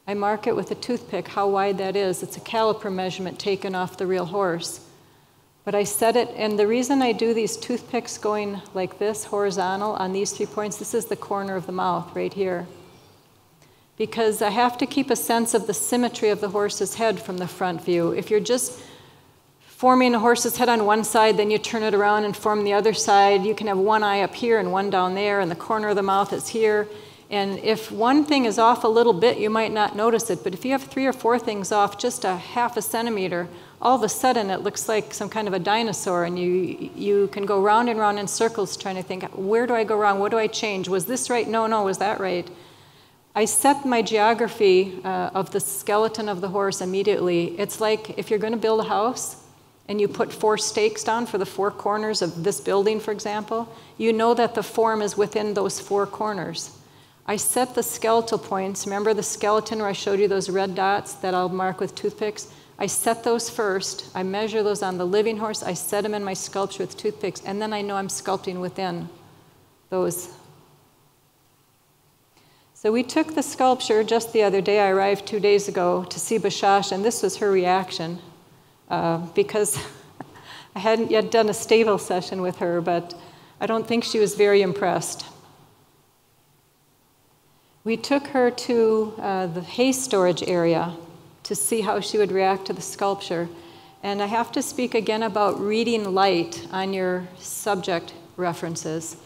I mark it with a toothpick, how wide that is. It's a caliper measurement taken off the real horse. But I set it, and the reason I do these toothpicks going like this, horizontal, on these 3 points, this is the corner of the mouth right here. Because I have to keep a sense of the symmetry of the horse's head from the front view. If you're just forming a horse's head on one side, then you turn it around and form the other side, you can have one eye up here and one down there, and the corner of the mouth is here. And if one thing is off a little bit, you might not notice it. But if you have 3 or 4 things off just a half a centimeter, all of a sudden it looks like some kind of a dinosaur, and you can go round and round in circles trying to think, where do I go wrong? What do I change? Was this right? No, was that right? I set my geography of the skeleton of the horse immediately. It's like if you're going to build a house and you put 4 stakes down for the 4 corners of this building, for example, you know that the form is within those 4 corners. I set the skeletal points. Remember the skeleton where I showed you those red dots that I'll mark with toothpicks? I set those first. I measure those on the living horse. I set them in my sculpture with toothpicks, and then I know I'm sculpting within those. So we took the sculpture just the other day. I arrived 2 days ago to see Bashash, and this was her reaction because I hadn't yet done a stable session with her, but I don't think she was very impressed. We took her to the hay storage area to see how she would react to the sculpture. And I have to speak again about reading light on your subject references.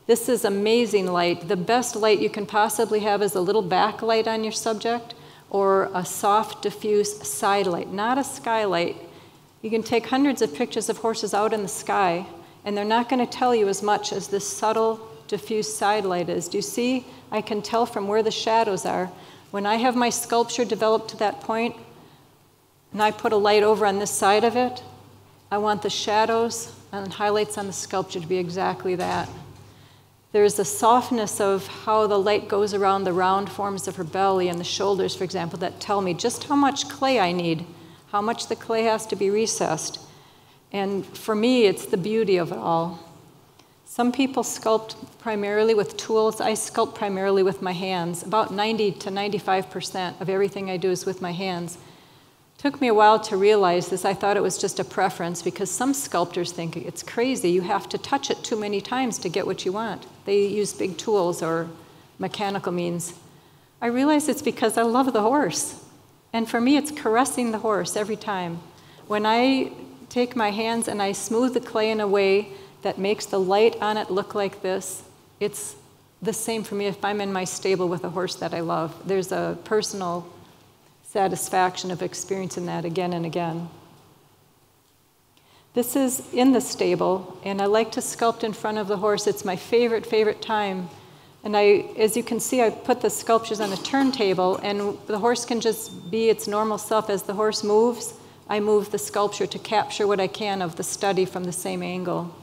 This is amazing light. The best light you can possibly have is a little backlight on your subject or a soft, diffuse side light, not a skylight. You can take hundreds of pictures of horses out in the sky, and they're not going to tell you as much as this subtle, diffuse side light is. Do you see? I can tell from where the shadows are. When I have my sculpture developed to that point, and I put a light over on this side of it, I want the shadows and highlights on the sculpture to be exactly that. There's a softness of how the light goes around the round forms of her belly and the shoulders, for example, that tell me just how much clay I need, how much the clay has to be recessed. And for me, it's the beauty of it all. Some people sculpt primarily with tools. I sculpt primarily with my hands. About 90 to 95% of everything I do is with my hands. It took me a while to realize this. I thought it was just a preference because some sculptors think it's crazy. You have to touch it too many times to get what you want. They use big tools or mechanical means. I realize it's because I love the horse. And for me, it's caressing the horse every time. When I take my hands and I smooth the clay in a way that makes the light on it look like this, it's the same for me if I'm in my stable with a horse that I love. There's a personal satisfaction of experiencing that again and again. This is in the stable, and I like to sculpt in front of the horse. It's my favorite time. And as you can see, I put the sculptures on a turntable, and the horse can just be its normal self. As the horse moves, I move the sculpture to capture what I can of the study from the same angle.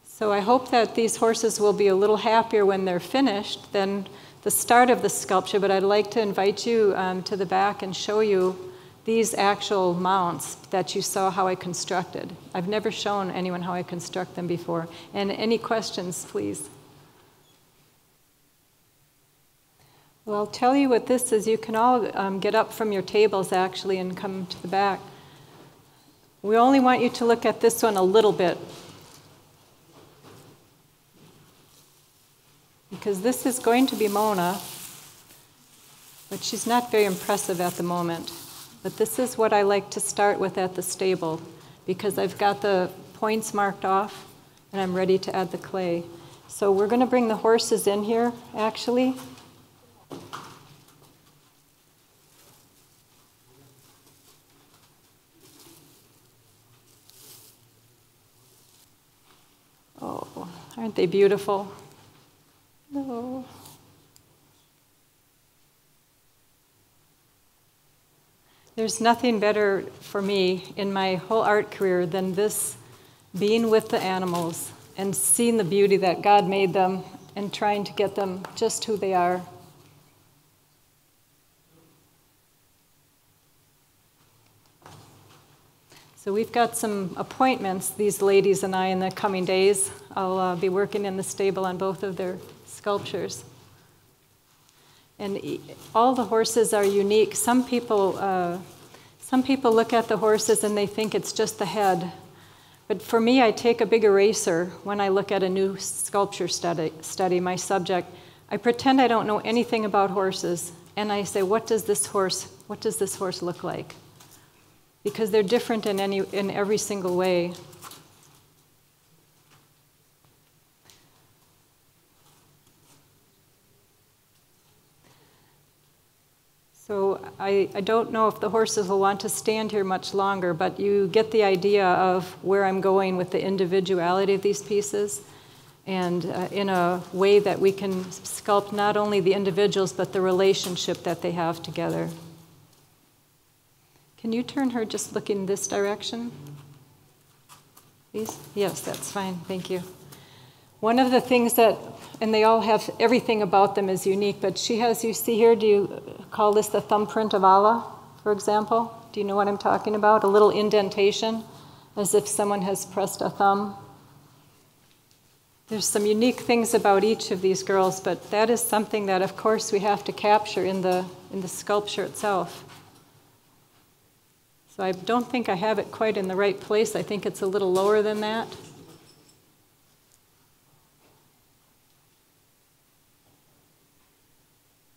So I hope that these horses will be a little happier when they're finished than the start of the sculpture, but I'd like to invite you to the back and show you these actual mounts that you saw how I constructed. I've never shown anyone how I construct them before. And any questions, please? Well, I'll tell you what this is. You can all get up from your tables, actually, and come to the back. We only want you to look at this one a little bit, because this is going to be Mona, but she's not very impressive at the moment. But this is what I like to start with at the stable, because I've got the points marked off, and I'm ready to add the clay. So we're going to bring the horses in here, actually. Oh, aren't they beautiful? No. There's nothing better for me in my whole art career than this being with the animals and seeing the beauty that God made them and trying to get them just who they are. So we've got some appointments, these ladies and I, in the coming days. I'll be working in the stable on both of their sculptures. And all the horses are unique. Some people look at the horses and they think it's just the head. But for me, I take a big eraser when I look at a new sculpture study my subject. I pretend I don't know anything about horses, and I say, what does this horse look like? Because they're different in every single way. So I don't know if the horses will want to stand here much longer, but you get the idea of where I'm going with the individuality of these pieces, and in a way that we can sculpt not only the individuals, but the relationship that they have together. Can you turn her just looking this direction, please? Yes, that's fine, thank you. One of the things that, and they all have, everything about them is unique, but she has, you see here, do you call this the thumbprint of Allah, for example? Do you know what I'm talking about? A little indentation, as if someone has pressed a thumb. There's some unique things about each of these girls, but that is something that, of course, we have to capture in the sculpture itself. So I don't think I have it quite in the right place. I think it's a little lower than that.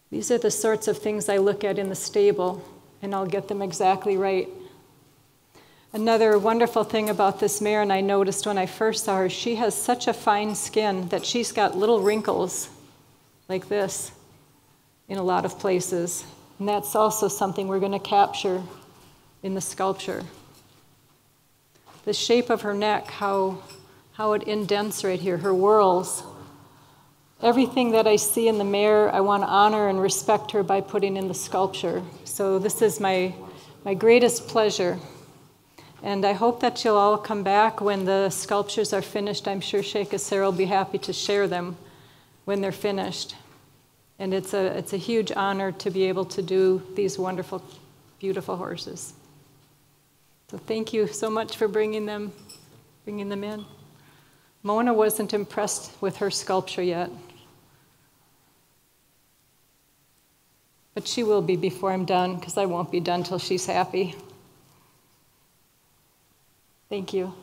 These are the sorts of things I look at in the stable, and I'll get them exactly right. Another wonderful thing about this mare, and I noticed when I first saw her, she has such a fine skin that she's got little wrinkles like this in a lot of places. And that's also something we're going to capture in the sculpture. The shape of her neck, how it indents right here, her whorls. Everything that I see in the mare, I want to honor and respect her by putting in the sculpture. So this is my greatest pleasure. And I hope that you'll all come back when the sculptures are finished. I'm sure Sheikh Asser will be happy to share them when they're finished. And it's a huge honor to be able to do these wonderful, beautiful horses. So thank you so much for bringing them in. Mona wasn't impressed with her sculpture yet. But she will be before I'm done, because I won't be done till she's happy. Thank you.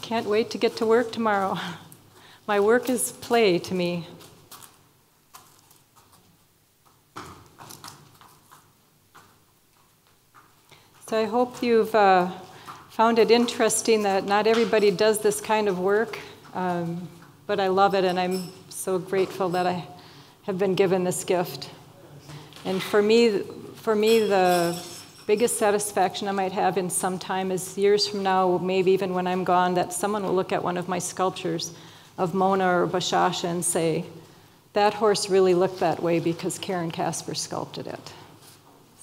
Can't wait to get to work tomorrow. My work is play to me. So I hope you've found it interesting that not everybody does this kind of work, but I love it, and I'm so grateful that I have been given this gift. And for me, the biggest satisfaction I might have in some time is years from now, maybe even when I'm gone, that someone will look at one of my sculptures of Mona or Bashasha and say, that horse really looked that way because Karen Casper sculpted it.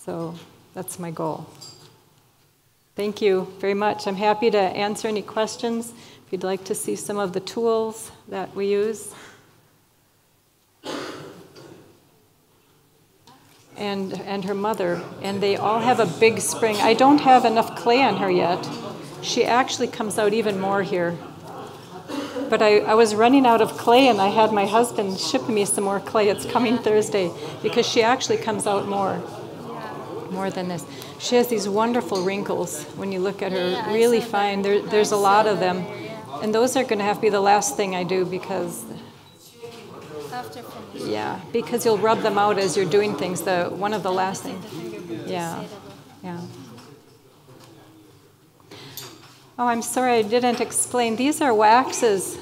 So that's my goal. Thank you very much. I'm happy to answer any questions if you'd like to see some of the tools that we use. And her mother, and they all have a big spring. I don't have enough clay on her yet. She actually comes out even more here. But I was running out of clay, and I had my husband ship me some more clay. It's coming Thursday, because she actually comes out more than this. She has these wonderful wrinkles when you look at her, really fine. There's a lot of them. And those are going to have to be the last thing I do, because because you'll rub them out as you're doing things. One of the last things. Yeah. Oh, I'm sorry I didn't explain. These are waxes.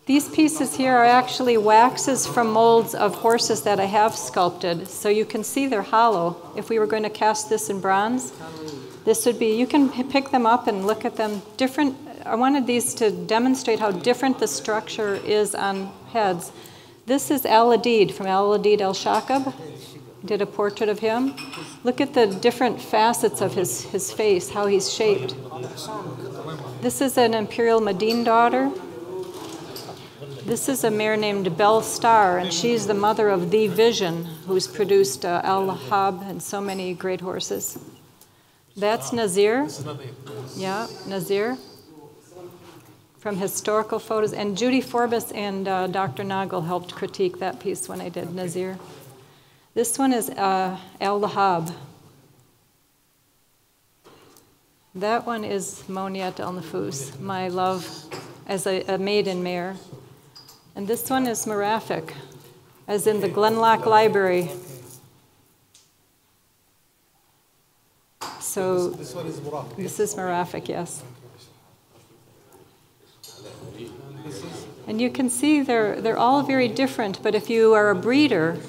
These pieces here are actually waxes from molds of horses that I have sculpted. So you can see they're hollow. If we were going to cast this in bronze, this would be, you can pick them up and look at them different. I wanted these to demonstrate how different the structure is on heads. This is Al-Adid from Al-Adid El-Shakab. did a portrait of him. Look at the different facets of his face, how he's shaped. This is an Imperial Medine daughter. This is a mare named Belle Star, and she's the mother of the Vision, who's produced Al-Lahab and so many great horses. That's Nazir. Yeah, Nazir. From historical photos. And Judy Forbes and Dr. Nagel helped critique that piece when I did Nazir. This one is Al-Lahab. That one is Moniat al-Nufus, my love as a maiden mare. And this one is Marafik, as in the Glenlock Library. So this is Marafik, yes. And you can see they're all very different, but if you are a breeder,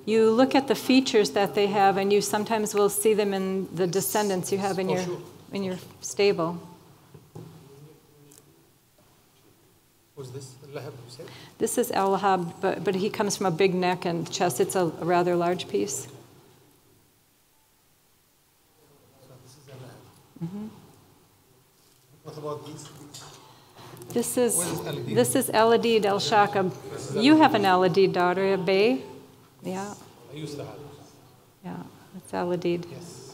you look at the features that they have, and you sometimes will see them in the descendants you have in your stable. Who's this? Lahab, you said? This is Al-Lahab, but he comes from a big neck and chest. It's a rather large piece. So this is Al-Lahab. What about these? This is Al-Adid El-Shakab. You have an Al-Adid daughter, a Bay. Yeah. I used to have. Yeah, that's Al-Adid. Yes.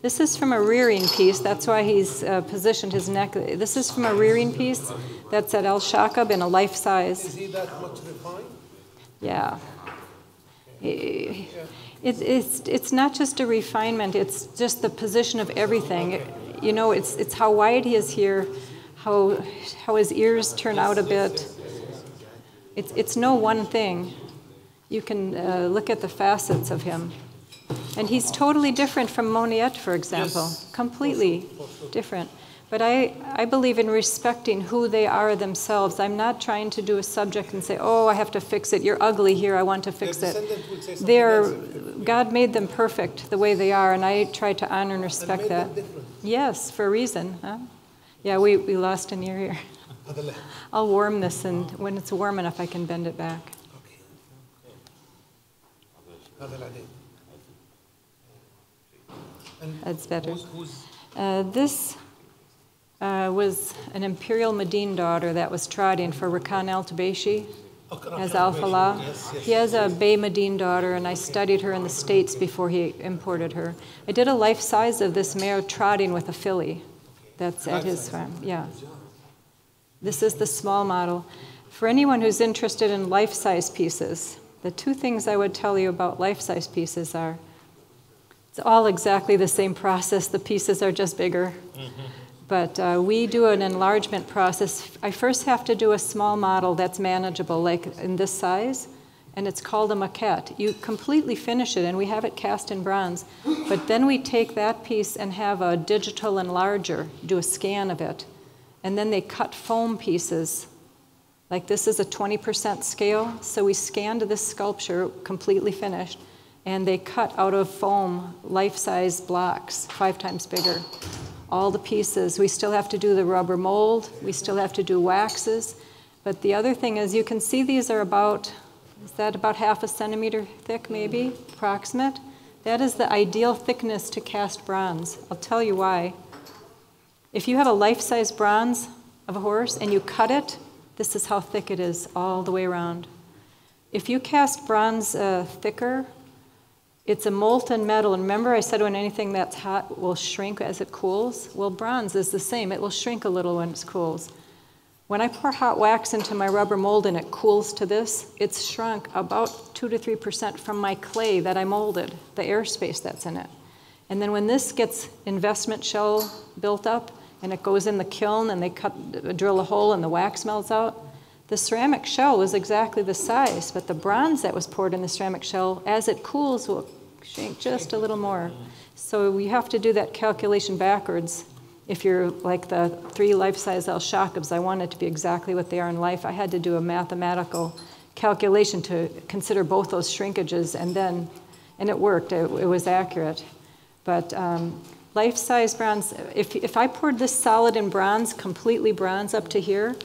This is from a rearing piece. That's why he's positioned his neck. This is from a rearing piece that's at El-Shakab in a life size. Is he that much refined? Yeah. It's not just a refinement. It's just the position of everything. You know, it's how wide he is here, how his ears turn out a bit. It's no one thing. You can look at the facets of him. And he's totally different from Moniette, for example. Yes. Completely different. But I believe in respecting who they are themselves. I'm not trying to do a subject and say, oh, I have to fix it. You're ugly here, I want to fix it. God made them perfect the way they are, and I try to honor and respect that. Yes, for a reason. Huh? Yeah, we lost an ear here. I'll warm this, and when it's warm enough, I can bend it back. That's better. This was an Imperial Medine daughter that was trotting for Rakan al-Tabashi as Al-Falah. He has a Bay Medine daughter, and I studied her in the States before he imported her. I did a life size of this mare trotting with a filly. That's at his farm. Yeah. This is the small model. For anyone who's interested in life-size pieces, the two things I would tell you about life-size pieces are, it's all exactly the same process. The pieces are just bigger. But we do an enlargement process. I first have to do a small model that's manageable, like in this size, and it's called a maquette. You completely finish it, and we have it cast in bronze. But then we take that piece and have a digital enlarger, do a scan of it. And then they cut foam pieces. Like this is a 20% scale, so we scanned this sculpture, completely finished, and they cut out of foam life-size blocks, 5 times bigger. All the pieces. We still have to do the rubber mold. We still have to do waxes. But the other thing is, you can see these are about, is that about 1/2 centimeter thick, maybe, approximate? That is the ideal thickness to cast bronze. I'll tell you why. If you have a life-size bronze of a horse and you cut it, this is how thick it is all the way around. If you cast bronze thicker, it's a molten metal. And remember I said when anything that's hot will shrink as it cools? Well, bronze is the same. It will shrink a little when it cools. When I pour hot wax into my rubber mold and it cools to this, it's shrunk about 2 to 3% from my clay that I molded, the airspace that's in it. And then when this gets investment shell built up and it goes in the kiln and they drill a hole and the wax melts out, the ceramic shell was exactly the size, but the bronze that was poured in the ceramic shell, as it cools, will shrink just a little more. So we have to do that calculation backwards. If you're like the 3 life-size El-Shakabs, I want it to be exactly what they are in life. I had to do a mathematical calculation to consider both those shrinkages, and it worked. It was accurate. But life-size bronze, if I poured this solid in bronze, completely bronze up to here,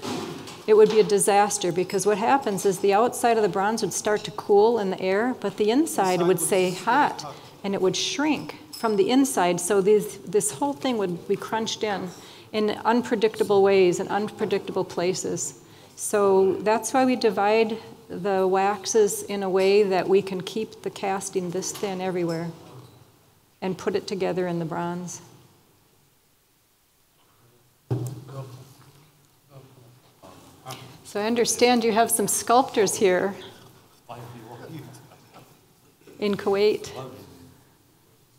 it would be a disaster, because what happens is the outside of the bronze would start to cool in the air, but the inside would stay hot, and it would shrink from the inside, so this whole thing would be crunched in unpredictable ways and unpredictable places. So that's why we divide the waxes in a way that we can keep the casting this thin everywhere and put it together in the bronze. So I understand you have some sculptors here in Kuwait.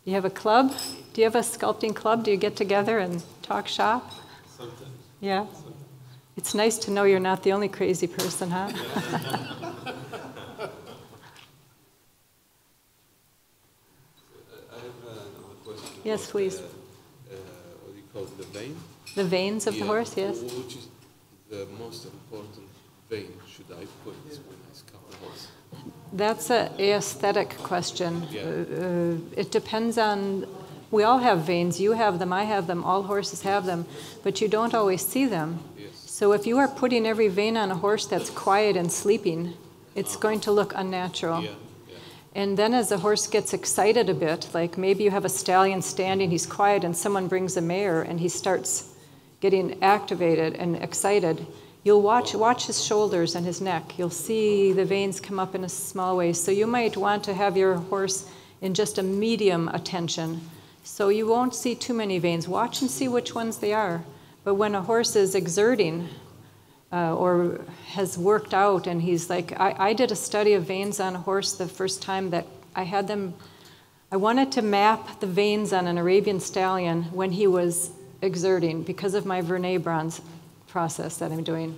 You have a club? Do you have a sculpting club? Do you get together and talk shop? Sometimes. Yeah. It's nice to know you're not the only crazy person, huh? I have another question. Yes, please. What do you call it, the vein? The veins of the horse, yes. Which is the most important vein should I put when I sculpt the horse? That's an aesthetic question. Yeah. It depends on, we all have veins. You have them, I have them, all horses have them, but you don't always see them. Yes. So if you are putting every vein on a horse that's quiet and sleeping, it's going to look unnatural. Yeah. And then as the horse gets excited a bit, like maybe you have a stallion standing, he's quiet, and someone brings a mare and he starts getting activated and excited, you'll watch his shoulders and his neck. You'll see the veins come up in a small way. So you might want to have your horse in just a medium attention. So you won't see too many veins. Watch and see which ones they are. But when a horse is exerting or has worked out and he's like, I did a study of veins on a horse the first time that I had them. I wanted to map the veins on an Arabian stallion when he was exerting because of my Vernet bronze process that I'm doing.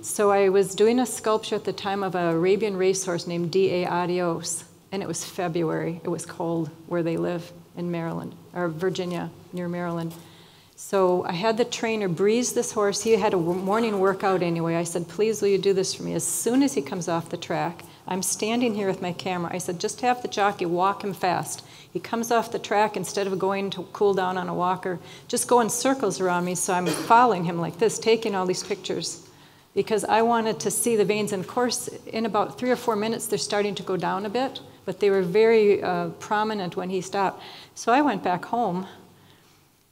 So I was doing a sculpture at the time of an Arabian racehorse named D.A. Adios, and it was February. It was cold where they live in Maryland, or Virginia, near Maryland. So I had the trainer breeze this horse. He had a morning workout anyway. I said, please, will you do this for me? As soon as he comes off the track, I'm standing here with my camera. I said, just have the jockey walk him fast. He comes off the track, instead of going to cool down on a walker, just go in circles around me. So I'm following him like this, taking all these pictures, because I wanted to see the veins. And of course, in about 3 or 4 minutes, they're starting to go down a bit, but they were very prominent when he stopped. So I went back home,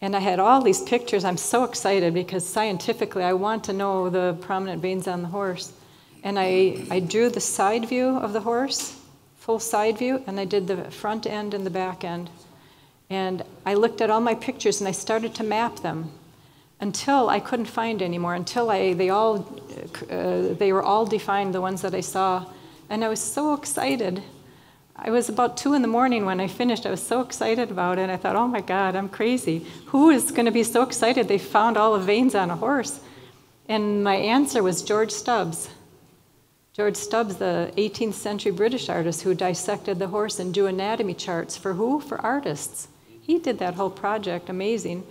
and I had all these pictures. I'm so excited because scientifically, I want to know the prominent veins on the horse. And I drew the side view of the horse, full side view, and I did the front end and the back end. And I looked at all my pictures and I started to map them until I couldn't find any more, until they were all defined, the ones that I saw. And I was so excited. I was about 2 in the morning when I finished. I was so excited about it. I thought, oh my God, I'm crazy. Who is going to be so excited they found all the veins on a horse? And my answer was George Stubbs. George Stubbs, the 18th century British artist who dissected the horse and drew anatomy charts for who? For artists. He did that whole project, amazing,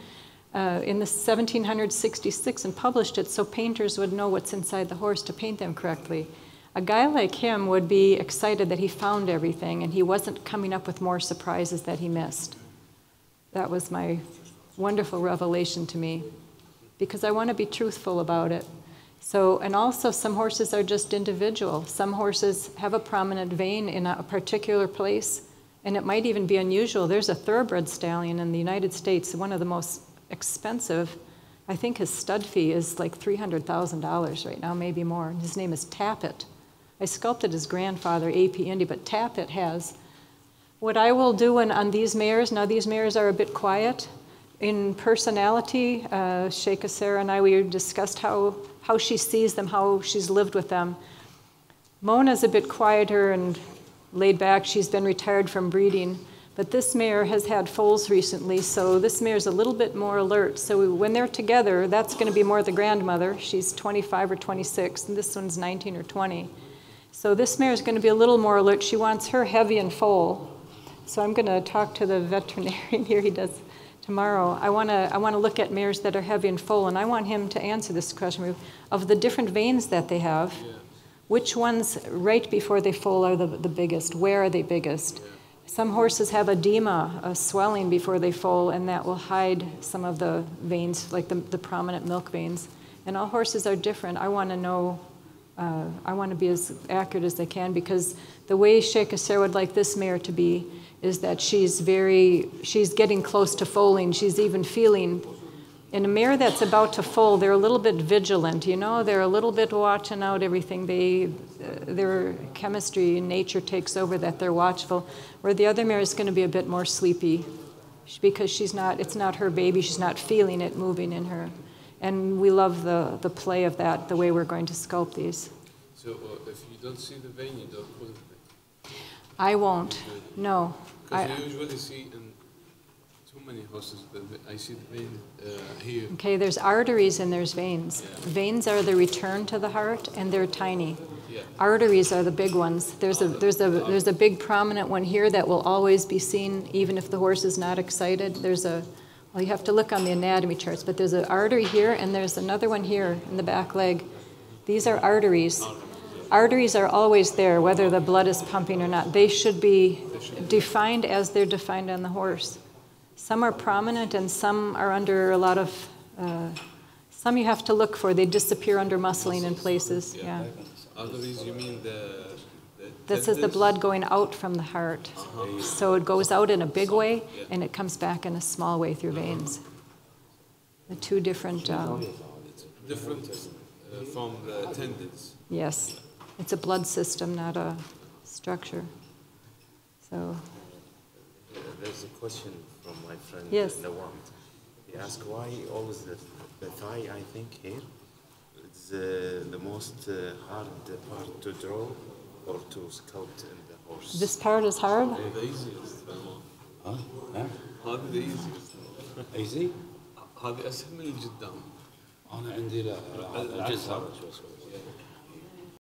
in the 1766 and published it so painters would know what's inside the horse to paint them correctly. A guy like him would be excited that he found everything and he wasn't coming up with more surprises that he missed. That was my wonderful revelation to me, because I want to be truthful about it. So, and also some horses are just individual. Some horses have a prominent vein in a particular place, and it might even be unusual. There's a thoroughbred stallion in the United States, one of the most expensive. I think his stud fee is like $300,000 right now, maybe more. His name is Tappet. I sculpted his grandfather, A.P. Indy, but Tappet has. What I will do on these mares, now these mares are a bit quiet. In personality, Sheikha Sarah and I, we discussed how she sees them, how she's lived with them. Mona's a bit quieter and laid back. She's been retired from breeding. But this mare has had foals recently, so this mare's a little bit more alert. So when they're together, that's going to be more the grandmother. She's 25 or 26, and this one's 19 or 20. So this mare is going to be a little more alert. She wants her heavy and foal. So I'm going to talk to the veterinarian here. He does tomorrow. I want to look at mares that are heavy and foal, and I want him to answer this question of the different veins that they have. Yeah. Which ones right before they foal are the biggest? Where are they biggest? Yeah. Some horses have edema, a swelling before they foal, and that will hide some of the veins, like the prominent milk veins. And all horses are different. I want to know, I want to be as accurate as I can, because the way Sheikh Asser would like this mare to be is that she's getting close to foaling. She's even feeling. In a mare that's about to foal, they're a little bit vigilant, you know? They're a little bit watching out everything. Their chemistry, nature takes over, that they're watchful. Where the other mare is going to be a bit more sleepy, because it's not her baby. She's not feeling it moving in her. And we love the play of that, the way we're going to sculpt these. So if you don't see the vein, you don't put it. I won't, no. Because you usually see in too many horses, I see the vein here. Okay, there's arteries and there's veins. Yeah. Veins are the return to the heart, and they're tiny. Yeah. Arteries are the big ones. There's a big prominent one here that will always be seen, even if the horse is not excited. Well, you have to look on the anatomy charts, but there's an artery here, and there's another one here in the back leg. These are arteries. Arteries are always there, whether the blood is pumping or not. They should be defined as they're defined on the horse. Some are prominent, and some are under a lot of, some you have to look for. They disappear under muscling in places. Yeah. Arteries, you mean this is the blood going out from the heart. So it goes out in a big way, and it comes back in a small way through veins. The two different... It's different from the tendons. Yes. It's a blood system, not a structure. So... There's a question from my friend Nawam. He asked why always the thigh, I think, here, it's the most hard part to draw or to sculpt in the horse. This part is hard? The easiest. هذا the easiest. Easy؟ هذه أسهل من اللي قدام. أنا عندي لا الجزء هذا شو اسمه.